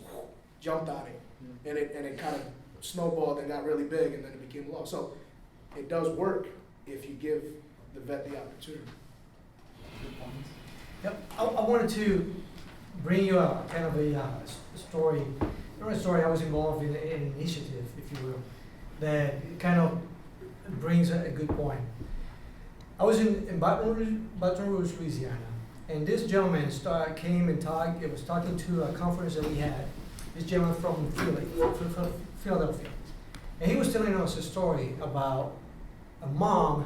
jumped on it, and it kind of snowballed and got really big, and then it became law. So it does work if you give the vet the opportunity. Yep, I wanted to bring you a kind of a story, not a story, I was involved in an initiative, if you will, that kind of brings a good point. I was in Baton Rouge, Louisiana, and this gentleman came and was talking to a conference that we had, this gentleman from Philadelphia. And he was telling us a story about a mom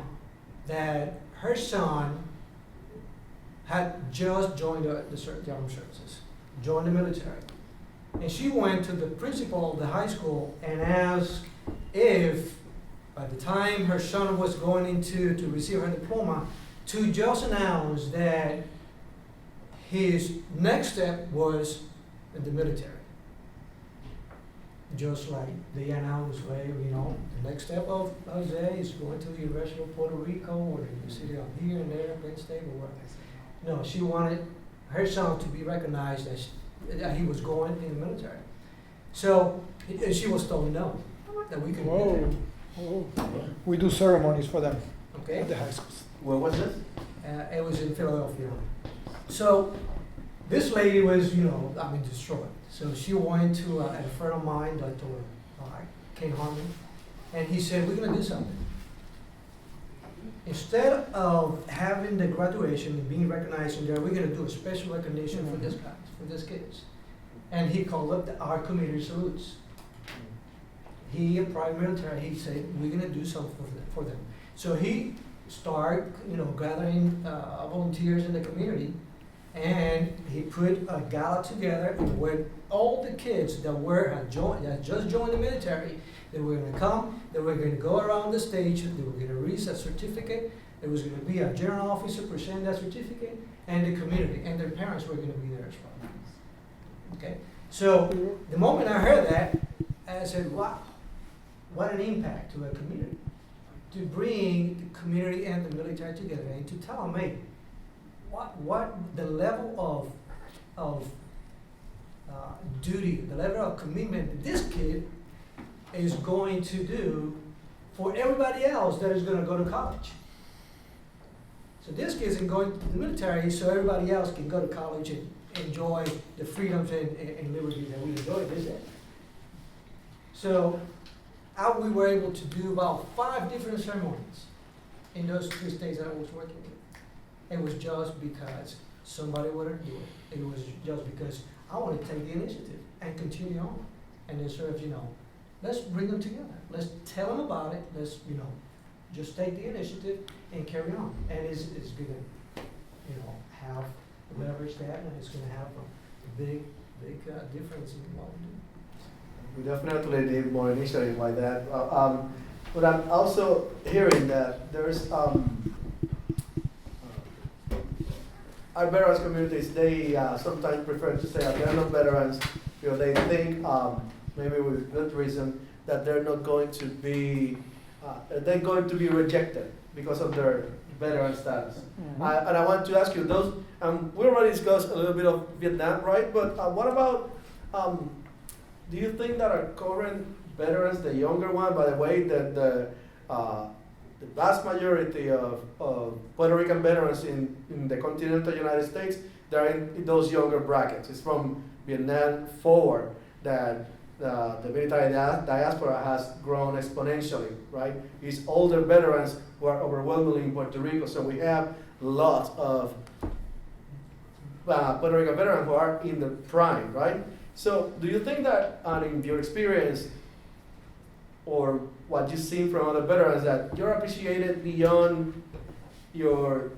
that her son had just joined the armed services, joined the military. And she went to the principal of the high school and asked if, by the time her son was going into to receive her diploma, to just announce that his next step was in the military. Just like they announced, the next step of Jose is going to the University of Puerto Rico or the University of here and there, Penn State or whatever. No, she wanted her son to be recognized that he was going in the military. So she was told no, that we couldn't do that. We do ceremonies for them Okay. at the high schools. Where was this? It was in Philadelphia. So this lady was, distraught. So she went to a friend of mine, Dr. Ken Harmon, and he said, we're going to do something. Instead of having the graduation and being recognized in there, we're going to do a special recognition for these kids. And he called up our community salutes. He, a private military, he said, we're going to do something for them. So he started, gathering volunteers in the community, and he put a gala together where all the kids that just joined the military, they were going to come, they were going to go around the stage, they were going to read a certificate, there was going to be a general officer present that certificate, and the community, and their parents were going to be there as well. Okay, so the moment I heard that, I said, wow, what an impact to a community. To bring the community and the military together and to tell them, hey, what the level of duty, the level of commitment that this kid is going to do for everybody else that is going to go to college. So this kid isn't going to the military so everybody else can go to college and enjoy the freedoms and liberties that we enjoy this day. So we were able to do about 5 different ceremonies in those 3 states that I was working with. It was just because somebody wouldn't do it. It was just because I wanted to take the initiative and continue on. And then sort of, let's bring them together. Let's tell them about it. Let's, just take the initiative and carry on. And it's going to, have leverage that, and it's going to have a big difference in what we do. We definitely need more initiative like that. But I'm also hearing that there's our veterans communities, they sometimes prefer to say that they're not veterans because they think, maybe with good reason, that they're not going to be, they're going to be rejected because of their veteran status. And I want to ask you, we already discussed a little bit of Vietnam, right? But what about, do you think that our current veterans, the younger one, by the way, that the vast majority of Puerto Rican veterans in the continental United States, they're in those younger brackets. It's from Vietnam forward that the military diaspora has grown exponentially, right? It's older veterans who are overwhelmingly in Puerto Rico, so we have lots of Puerto Rican veterans who are in the prime, right? So do you think that, in your experience, or what you've seen from other veterans, that you're appreciated beyond your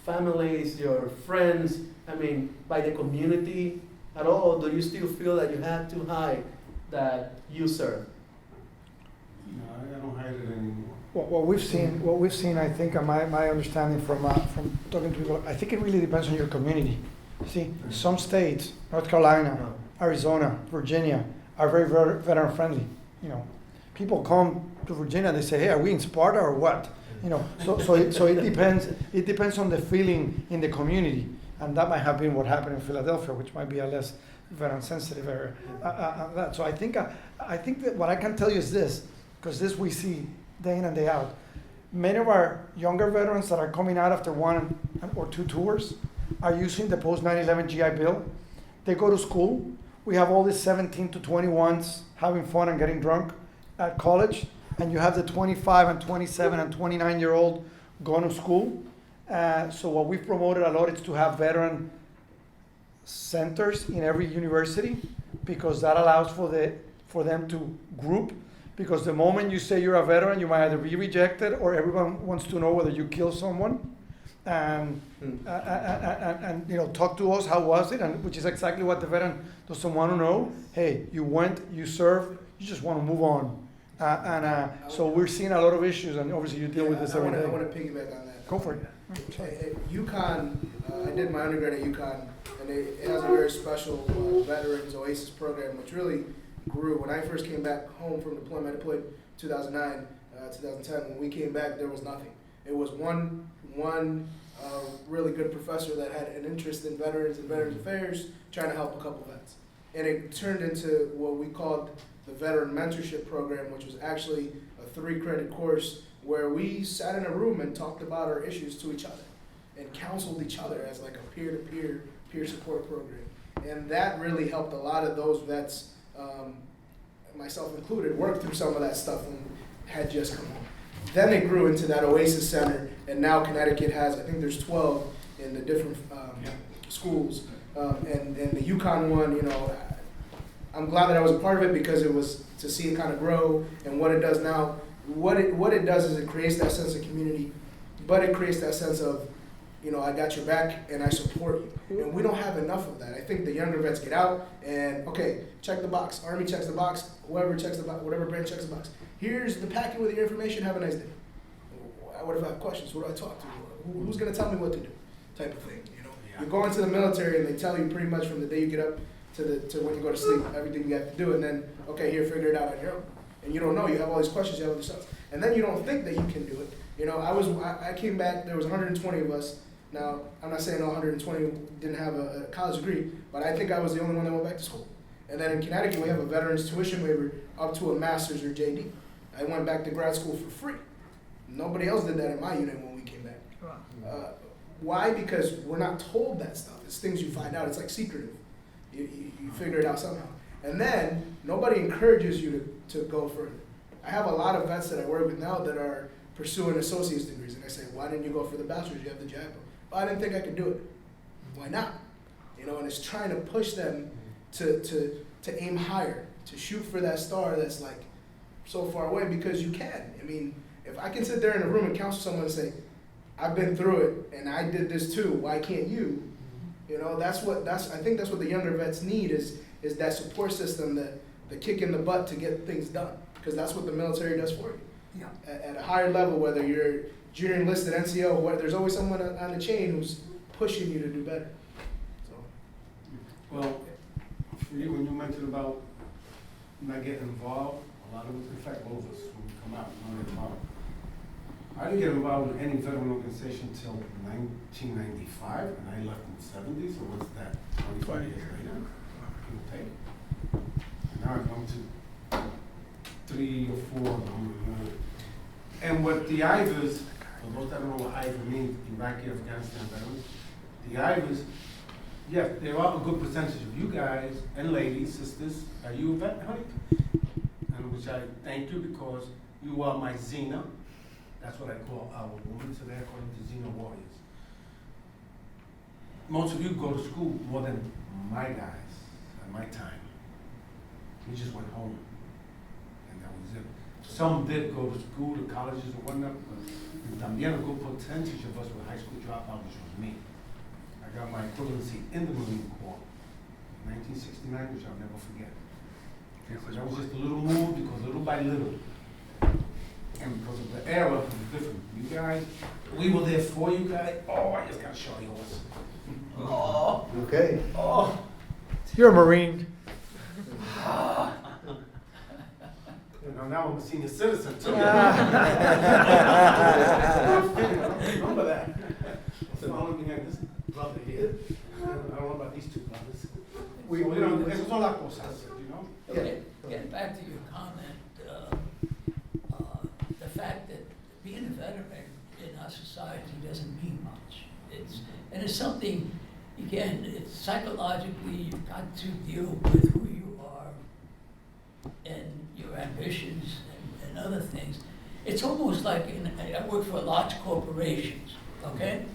families, your friends, I mean, by the community at all? Do you still feel that you had to hide that you serve? No, I don't hide it anymore. What we've seen, I think, my understanding from talking to people, I think it really depends on your community. See, some states, North Carolina, No. Arizona, Virginia, are very veteran friendly. You know, people come to Virginia, they say, hey, are we in Sparta or what? You know, so it depends. It depends on the feeling in the community, and that might have been what happened in Philadelphia, which might be a less veteran sensitive area. So I think that what I can tell you is this, because this we see day in and day out. Many of our younger veterans that are coming out after 1 or 2 tours are using the post 9/11 GI Bill. They go to school. We have all these 17 to 21s having fun and getting drunk at college, and you have the 25 and 27 and 29-year-old going to school. So what we've promoted a lot is to have veteran centers in every university, because that allows for them to group. Because the moment you say you're a veteran, you might either be rejected or everyone wants to know whether you killed someone. And you know, talk to us, how was it? And which is exactly what the veteran doesn't want to know. Hey, you went, you served, you just want to move on. So we're seeing a lot of issues, and obviously you deal with this every day. I want to piggyback on that. Go for it. At UConn, I did my undergrad at UConn, and it has a very special Veterans Oasis program, which really grew. When I first came back home from deployment, I deployed 2009, 2010. When we came back, there was nothing. It was one really good professor that had an interest in veterans and veterans affairs, trying to help a couple vets. And it turned into what we called the Veteran Mentorship Program, which was actually a 3-credit course where we sat in a room and talked about our issues to each other and counseled each other as like a peer-to-peer, peer support program. And that really helped a lot of those vets, myself included, work through some of that stuff and had just come home. Then it grew into that Oasis Center, and now Connecticut has, I think there's 12 in the different schools. And the UConn one, you know, I'm glad that I was a part of it, because it was to see it kind of grow and what it does now. What it does is it creates that sense of community, but it creates that sense of, you know, I got your back and I support you. And we don't have enough of that. I think the younger vets get out and, okay, check the box. Army checks the box, whoever checks the box, whatever branch checks the box. Here's the packet with your information, have a nice day. What if I have questions? Who do I talk to? Who's gonna tell me what to do? Type of thing, you know? You go into the military and they tell you pretty much from the day you get up to when you go to sleep, everything you have to do, and then, okay, here, figure it out on your own. And you don't know, you have all these questions, you have all these thoughts. And then you don't think that you can do it. You know, I came back, there was 120 of us. Now, I'm not saying all 120 didn't have a college degree, but I think I was the only one that went back to school. And then in Connecticut, we have a veteran's tuition waiver up to a master's or JD. I went back to grad school for free. Nobody else did that in my unit when we came back. Why? Because we're not told that stuff. It's things you find out. It's like secretive. You figure it out somehow. And then nobody encourages you to go further. I have a lot of vets that I work with now that are pursuing associate's degrees, and I say, why didn't you go for the bachelor's? You have the GI Bill. Well, I didn't think I could do it. Why not? You know, and it's trying to push them to aim higher, to shoot for that star that's like so far away, because you can. I mean, if I can sit there in a room and counsel someone and say, I've been through it and I did this too, why can't you? You know, I think that's what the younger vets need is that support system, the kick in the butt to get things done, because that's what the military does for you. Yeah. At a higher level, whether you're junior enlisted, NCO, there's always someone on the chain who's pushing you to do better. So. Well, for you, when you mentioned about not getting involved, a lot of it affects all of us when we come out. I didn't get involved in any veteran organization until 1995, and I left in the 70s, so what's that, 25 years later? Give or take. Now I'm going to 3 or 4. And what the IVAs, for those that don't know what IVA means, Iraqi, Afghanistan veterans, the IVAs, yes, there are a good percentage of you guys and ladies, sisters, are you a vet, honey? And which I thank you, because you are my Xena. That's what I call our women, so they're calling the Xena warriors. Most of you go to school more than my guys at my time. We just went home, and that was it. some did go to school, to colleges or whatnot, but también a good percentage of us were high school dropouts, which was me. I got my equivalency in the Marine Corps, 1969, which I'll never forget. So that was just a little move, because little by little, and because of the era, it was different. You guys, we were there for you guys. Oh, I just got show yours. Oh, Okay. oh. You're a Marine. You know, now I'm a senior citizen too. Yeah. Remember that. Following behind this brother here. I don't know about these two brothers. We- So, you know, esas son las cosas, you know? Yeah. Get back to your comment, the fact that being a veteran in our society doesn't mean much. And it's something, again, it's psychologically, you've got to deal with who you are and your ambitions and other things. It's almost like, I work for large corporations, okay?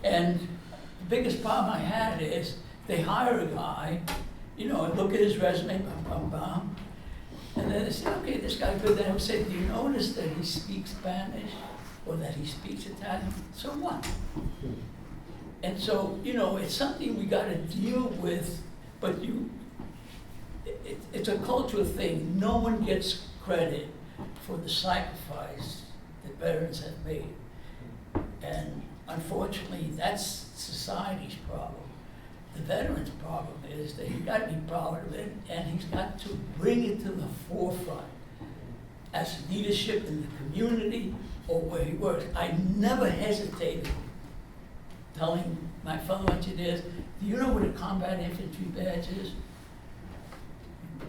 And the biggest problem I had is, they hire a guy, you know, and look at his resume, bum, bum, bum. And then they say, okay, this guy's good. Then I would say, do you notice that he speaks Spanish or that he speaks Italian? So what? And so, you know, it's something we gotta deal with, but it's a cultural thing. No one gets credit for the sacrifice that veterans have made. And unfortunately, that's society's problem. The veteran's problem is that he's got to be proud of it, and he's got to bring it to the forefront as leadership in the community or where he works. I never hesitated telling my fellow engineers, do you know what a combat infantry badge is?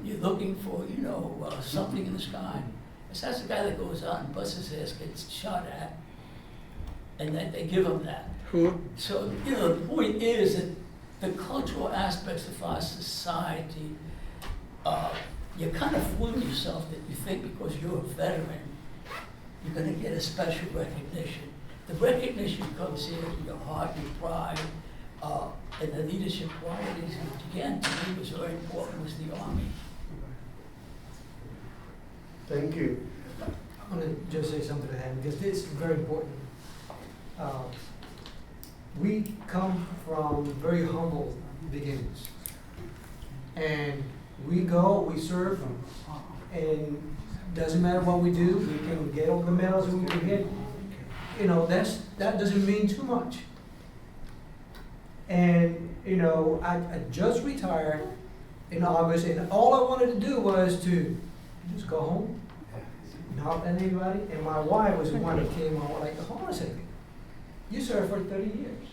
You're looking for, you know, something in the sky. It's that's the guy that goes out and busts his ass, gets shot at, and then they give him that. So, you know, the point is that the cultural aspects of our society, you kind of fool yourself that you think because you're a veteran, you're going to get a special recognition. The recognition comes in your heart, your pride, and the leadership qualities, which again, to me was very important, was the Army. Thank you. I'm gonna just say something to that, because this is very important. We come from very humble beginnings. And we go, we serve, and doesn't matter what we do, we can get all the medals we can get. You know, that doesn't mean too much. And, you know, I just retired in August, and all I wanted to do was to just go home, not let anybody, and my wife was the one that came on, like, hold on a second, you served for 30 years.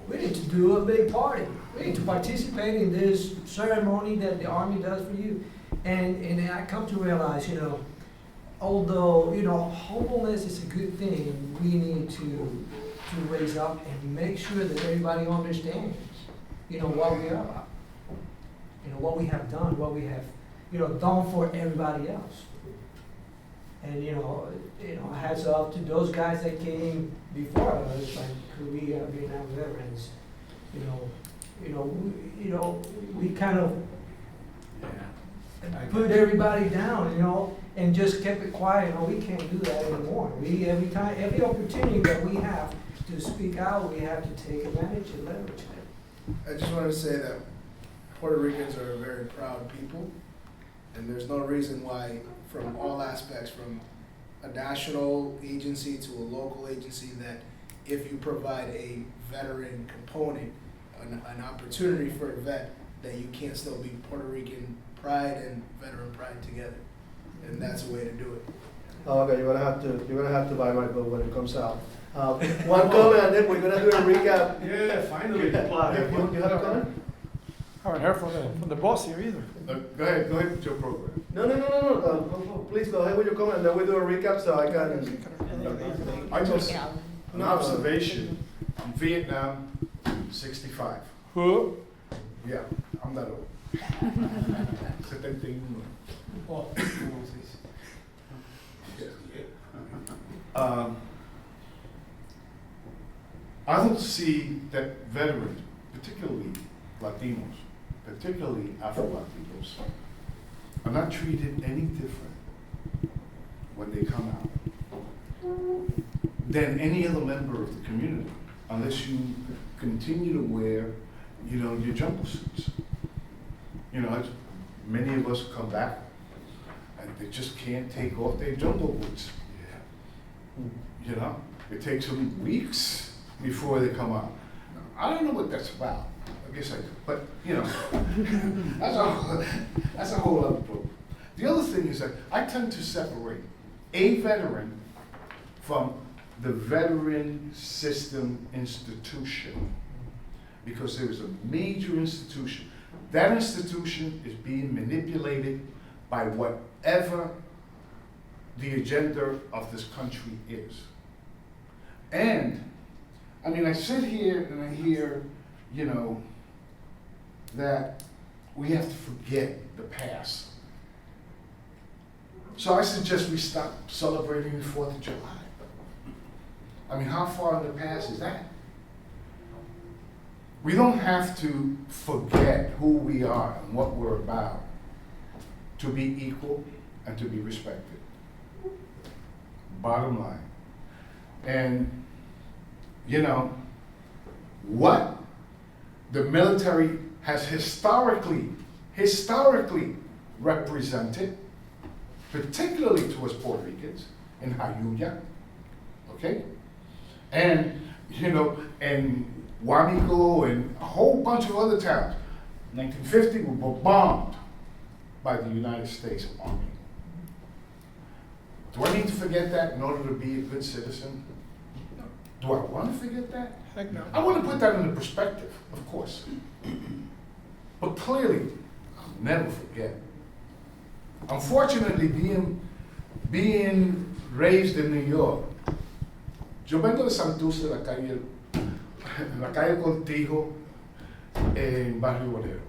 We need to do a big party. We need to participate in this ceremony that the Army does for you. And I come to realize, you know, although, you know, humbleness is a good thing, we need to raise up and make sure that everybody understands, you know, what we are, you know, what we have done, what we have, you know, done for everybody else. And, you know, hats off to those guys that came before us, like Korea, Vietnam veterans. We kind of put everybody down, you know, and just kept it quiet. You know, we can't do that anymore. Every opportunity that we have to speak out, we have to take advantage and leverage it. I just wanted to say that Puerto Ricans are a very proud people, and there's no reason why, from all aspects, from a national agency to a local agency, that if you provide a veteran component, an opportunity for a vet, that you can't still be Puerto Rican pride and veteran pride together. And that's a way to do it. Oh, okay, you're gonna have to buy my book when it comes out. One comment, and then we're gonna do a recap. Yeah, finally. You have a comment? I haven't heard from the boss here either. Go ahead with your program. No. Please go ahead with your comment, and then we do a recap so I can. I just, an observation, in Vietnam, 65. Who? Yeah, I'm that old. 71. Oh, I don't see that veterans, particularly Latinos, particularly Afro-Latinos, are not treated any different when they come out than any other member of the community, unless you continue to wear, you know, your jumpsuits. You know, many of us come back and they just can't take off their jumbo boots. You know, it takes them weeks before they come out. I don't know what that's about. I guess I do, but you know, that's a whole other problem. The other thing is that I tend to separate a veteran from the veteran system institution, because there is a major institution. That institution is being manipulated by whatever the agenda of this country is. And, I mean, I sit here and I hear, you know, that we have to forget the past. So I suggest we stop celebrating the 4th of July. I mean, how far in the past is that? We don't have to forget who we are and what we're about to be equal and to be respected. Bottom line. And, you know, what the military has historically represented, particularly towards Puerto Ricans in Jayuya, okay? And, you know, and Guanico and a whole bunch of other towns. 1950, we were bombed by the United States Army. Do I need to forget that in order to be a good citizen? No. Do I want to forget that? Heck no. I want to put that into perspective, of course. But clearly, I'll never forget. Unfortunately, being raised in New York, yo vengo de Santurce, la calle Contigo, en Barrio Botero.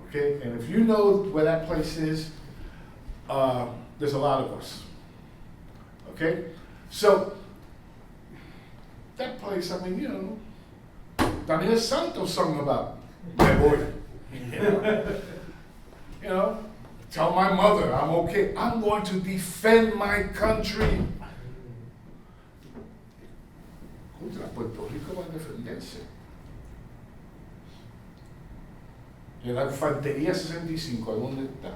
Okay, and if you know where that place is, there's a lot of us. Okay, so that place, I mean, you know, Daniel Santos sung about that boy. You know, tell my mother I'm okay. I'm going to defend my country. Contra Puerto Rico va a defenderse. Y la infantería 65, ¿dónde está?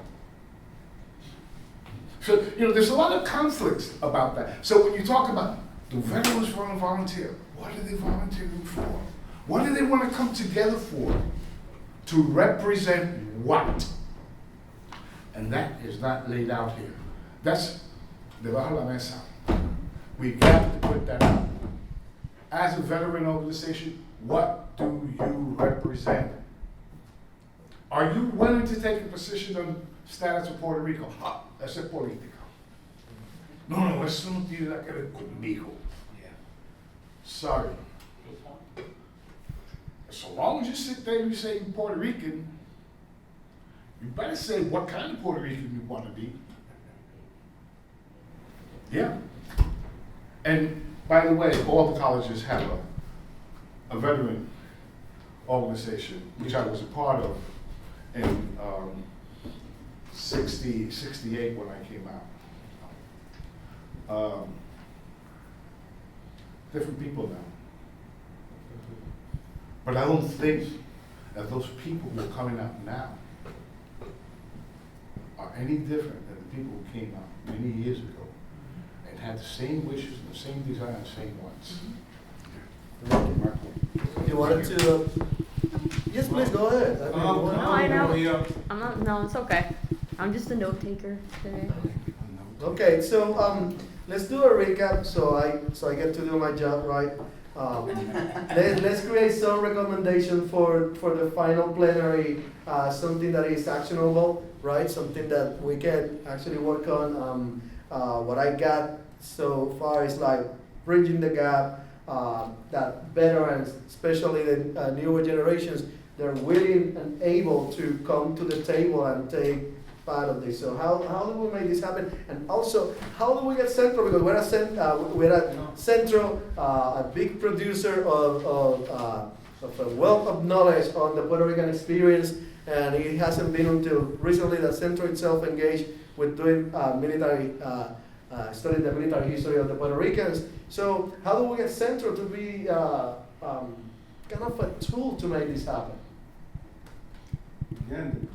So, you know, there's a lot of conflicts about that. So when you talk about, do veterans want to volunteer? What are they volunteering for? What do they want to come together for? To represent what? And that is not laid out here. That's debajo la mesa. We got to put that out. As a veteran organization, what do you represent? Are you willing to take a position on status of Puerto Rico? Ah, eso es política. No, eso no tiene nada que ver conmigo. Sorry. So long as you sit there and you say you're Puerto Rican, you better say what kind of Puerto Rican you want to be. Yeah. And by the way, all the colleges have a veteran organization, which I was a part of in 68 when I came out. Different people now. But I don't think that those people who are coming out now are any different than the people who came out many years ago and had the same wishes and the same desires, same wants. You wanted to, yes, please, go ahead. I mean, No, I know. I'm not, no, it's okay. I'm just a note taker today. Okay, so let's do a recap so I get to do my job right. Let's create some recommendation for the final plenary, something that is actionable, right? Something that we can actually work on. What I got so far is like bridging the gap, that veterans, especially the newer generations, they're willing and able to come to the table and take part of this. So how do we make this happen? And also, how do we get Centro? Because we're at Centro, a big producer of a wealth of knowledge on the Puerto Rican experience, and it hasn't been until recently that Centro itself engaged with doing military studying the military history of the Puerto Ricans. So how do we get Centro to be kind of a tool to make this happen? Again,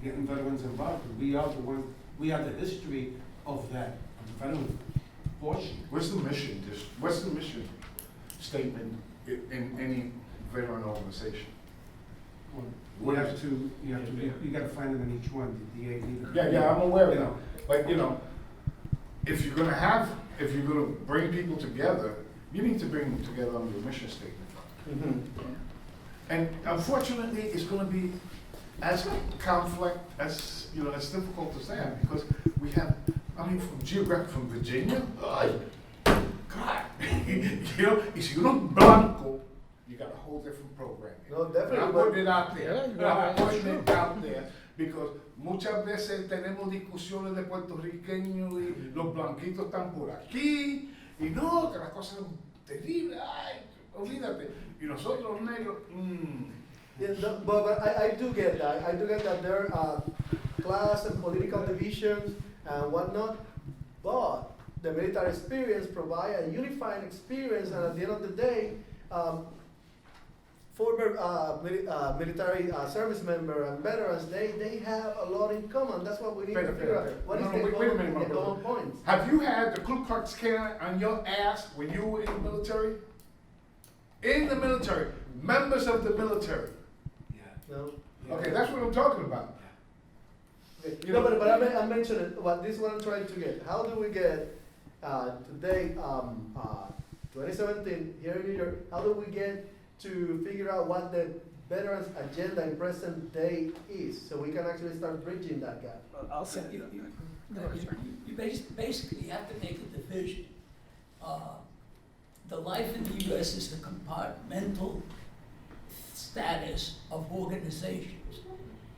getting veterans involved, 'cause we are the ones, we are the history of that, of the veteran portion. What's the mission, what's the mission statement in any veteran organization? You have to, you gotta find them in each one, the DA leader. Yeah, I'm aware of You that. know, But, if you're gonna bring people together, you need to bring them together under your mission statement. Mm-hmm. And unfortunately, it's gonna be as conflict, as difficult as that, because we have, from Virginia, God, if you're not blanco, you got a whole different program. No, definitely, And I'm but- putting it out there. Yeah, I'm it's putting true. it out there, because muchas veces tenemos discusiones de puertorriqueños y los blanquitos están por aquí, y no, que las cosas son terribles, ay, olvídate. Y nosotros los negros, Yeah, no, but I do get that. I do get that there are class and political divisions and whatnot, but the military experience provide a unifying experience, and at the end of the day, former military service member and veterans, they have a lot in common. That's what we need to figure out. What is the wait a minute, my common brother. points? Have you had the Ku Klux Klan on your ass when you were in the military? In the military, members of the military. No. Okay, that's what I'm talking about. Okay. You No, know- but I mentioned it. This is what I'm trying to get. How do we get today, 2017 here in New York? How do we get to figure out what the veterans' agenda in present day is, so we can actually start bridging that gap? I'll say. You basically have to make a division. The life in the US is the compartmental status of organizations.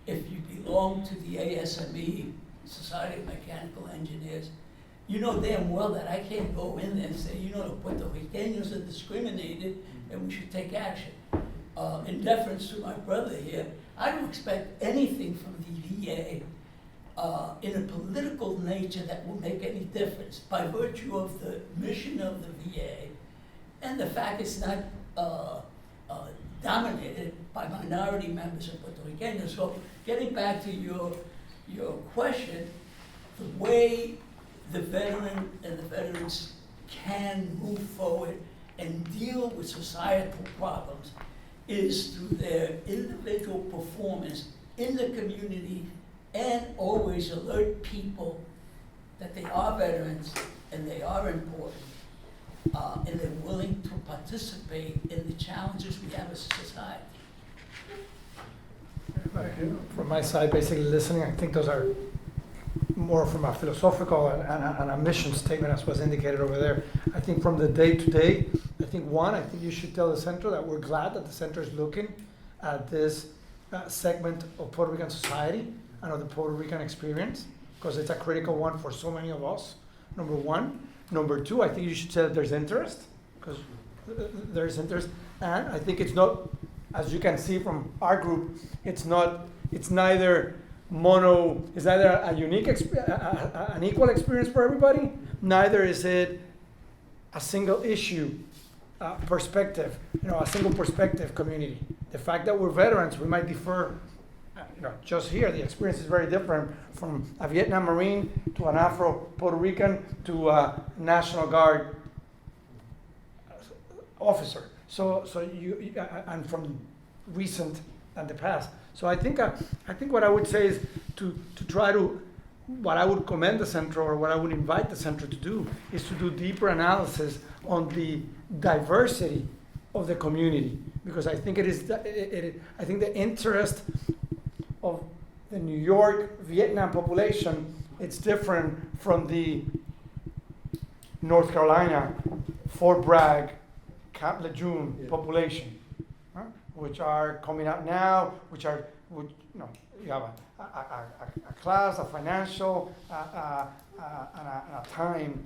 If you belong to the ASME, Society of Mechanical Engineers, you know damn well that I can't go in there and say, the Puerto Ricans are discriminated and we should take action. In deference to my brother here, I don't expect anything from the VA in a political nature that will make any difference by virtue of the mission of the VA and the fact it's not dominated by minority members of Puerto Ricans. So getting back to your question, the way the veteran and the veterans can move forward and deal with societal problems is through their individual performance in the community and always alert people that they are veterans and they are important. And they're willing to participate in the challenges we have as a society. From my side, basically listening, I think those are more from a philosophical and a mission statement as was indicated over there. I think from the day to day, I think you should tell the Centro that we're glad that the Centro is looking at this segment of Puerto Rican society and of the Puerto Rican experience, because it's a critical one for so many of us, number one. Number two, I think you should say that there's interest, because there's interest, and I think it's not, as you can see from our group, it's neither a unique an equal experience for everybody, neither is it a single issue perspective, a single perspective community. The fact that we're veterans, we might differ, just here, the experience is very different from a Vietnam Marine to an Afro-Puerto Rican to a National Guard officer. So you and from recent and the past. So I think what I would say is to try to, what I would commend the Centro, or what I would invite the Centro to do, is to do deeper analysis on the diversity of the community, because I think I think the interest of the New York Vietnam population, it's different from the North Carolina, Fort Bragg, Camp Lejeune population, which are coming out now, you have a class, a financial, and a time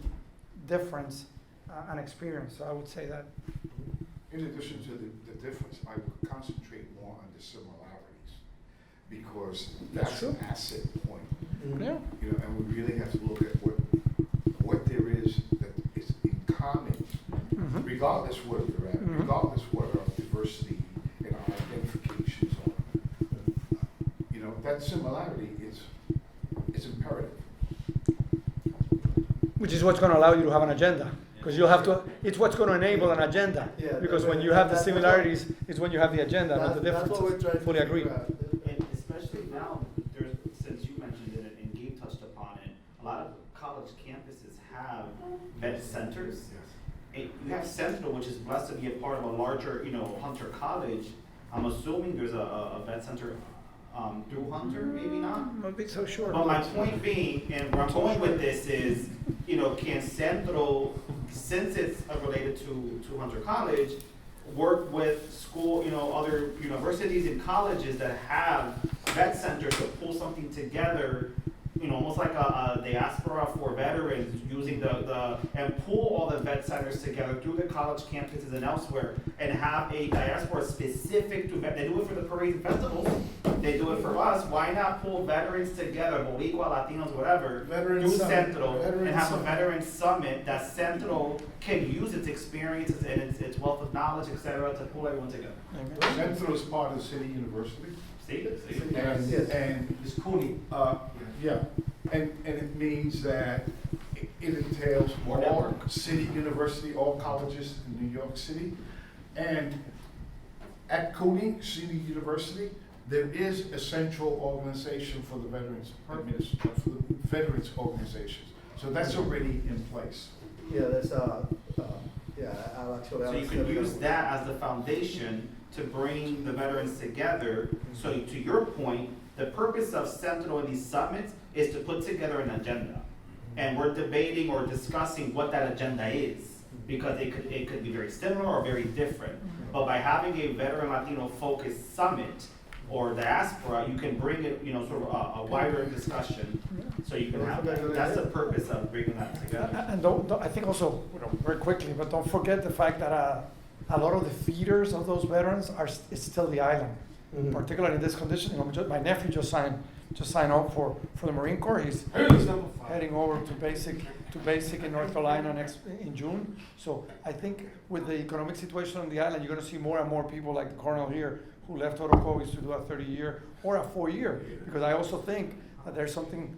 difference and experience. So I would say that. In addition to the difference, I would concentrate more on the similarities, because that's an asset point. Mm-hmm. Yeah. And we really have to look at what their there is that is in common, regardless where you're at, regardless what our diversity and our identifications are. You know, that similarity is imperative. Which is what's gonna allow you to have an agenda. Because you'll have to, it's what's gonna enable an agenda. Yeah, Because when you have the similarities, it's when you have the agenda, not the That's what we're differences. trying to Fully agree. figure out. And especially now, there's, since you mentioned it and Gabe touched upon it, a lot of college campuses have vet centers. And you have Centro, which is blessed to be a part of a larger, you know, Hunter College. I'm assuming there's a vet center through Hunter, maybe not? I'm not be so sure. But my point being, and where I'm going with this is, you know, can Centro, since it's related to Hunter College, work with school, you know, other universities and colleges that have vet centers to pull something together, you know, almost like a diaspora for veterans, using and pull all the vet centers together through the college campuses and elsewhere, and have a diaspora specific to vet. They do it for the parades and festivals. They do it for us. Why not pull veterans together, Boricua, Latinos, whatever, Veteran do summit. Centro, Veteran and have a summit. veteran summit that Centro can use its experiences and its wealth of knowledge, et cetera, to pull everyone together. Centro is part of the city university. See? And, Yes. and Ms. Cooney, yeah, and it means that it entails More all network. city university, all colleges in New York City. And at CUNY, City University, there is a central organization for the veterans, for the veterans organizations. So that's already in place. Yeah, that's, yeah, I'll actually. So you can use that as the foundation to bring the veterans together. So to your point, the purpose of Centro and these summits is to put together an agenda. And we're debating or discussing what that agenda is, because it could be very similar or very different. But by having a veteran Latino focused summit or diaspora, you can bring it, you know, sort of a wider discussion. So you can have that. That's the purpose of bringing that together. And I think also, you know, very quickly, but don't forget the fact that a lot of the feeders of those veterans is still the island. Particularly in this condition, you know, my nephew just signed up for the Marine Corps. He's heading over to basic in North Carolina in June. So I think with the economic situation on the island, you're going to see more and more people like the colonel here who left Orocovis to do a 30-year or a 4-year. Because I also think that there's something,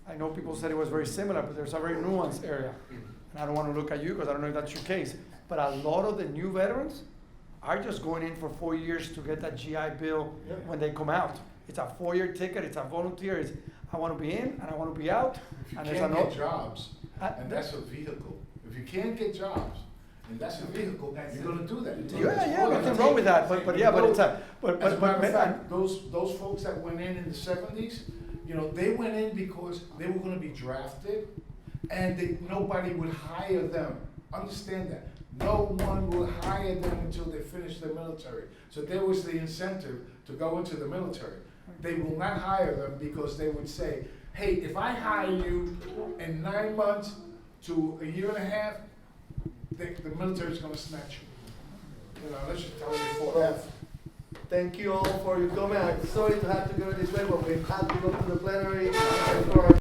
I know people said it was very similar, but there's a very nuanced area. And I don't want to look at you because I don't know if that's your case. But a lot of the new veterans are just going in for 4 years to get that GI Bill when they come out. It's a 4-year ticket, it's a volunteer, it's I want to be in and I want to be out. If you And can't there's get another- jobs, and that's a vehicle, if you can't get jobs, and that's a vehicle, you're gonna do that. Yeah, nothing wrong with that, but it's a, As a matter of fact, those folks that went in the 70s, you know, they went in because they were gonna be drafted, and nobody would hire them. Understand that. No one will hire them until they finish their military. So there was the incentive to go into the military. They will not hire them because they would say, hey, if I hire you in 9 months to a year and a half, the military's gonna snatch you. You know, let's just tell you before that. Thank you all for your comment. I'm sorry to have to go this way, but we have to go to the plenary and for our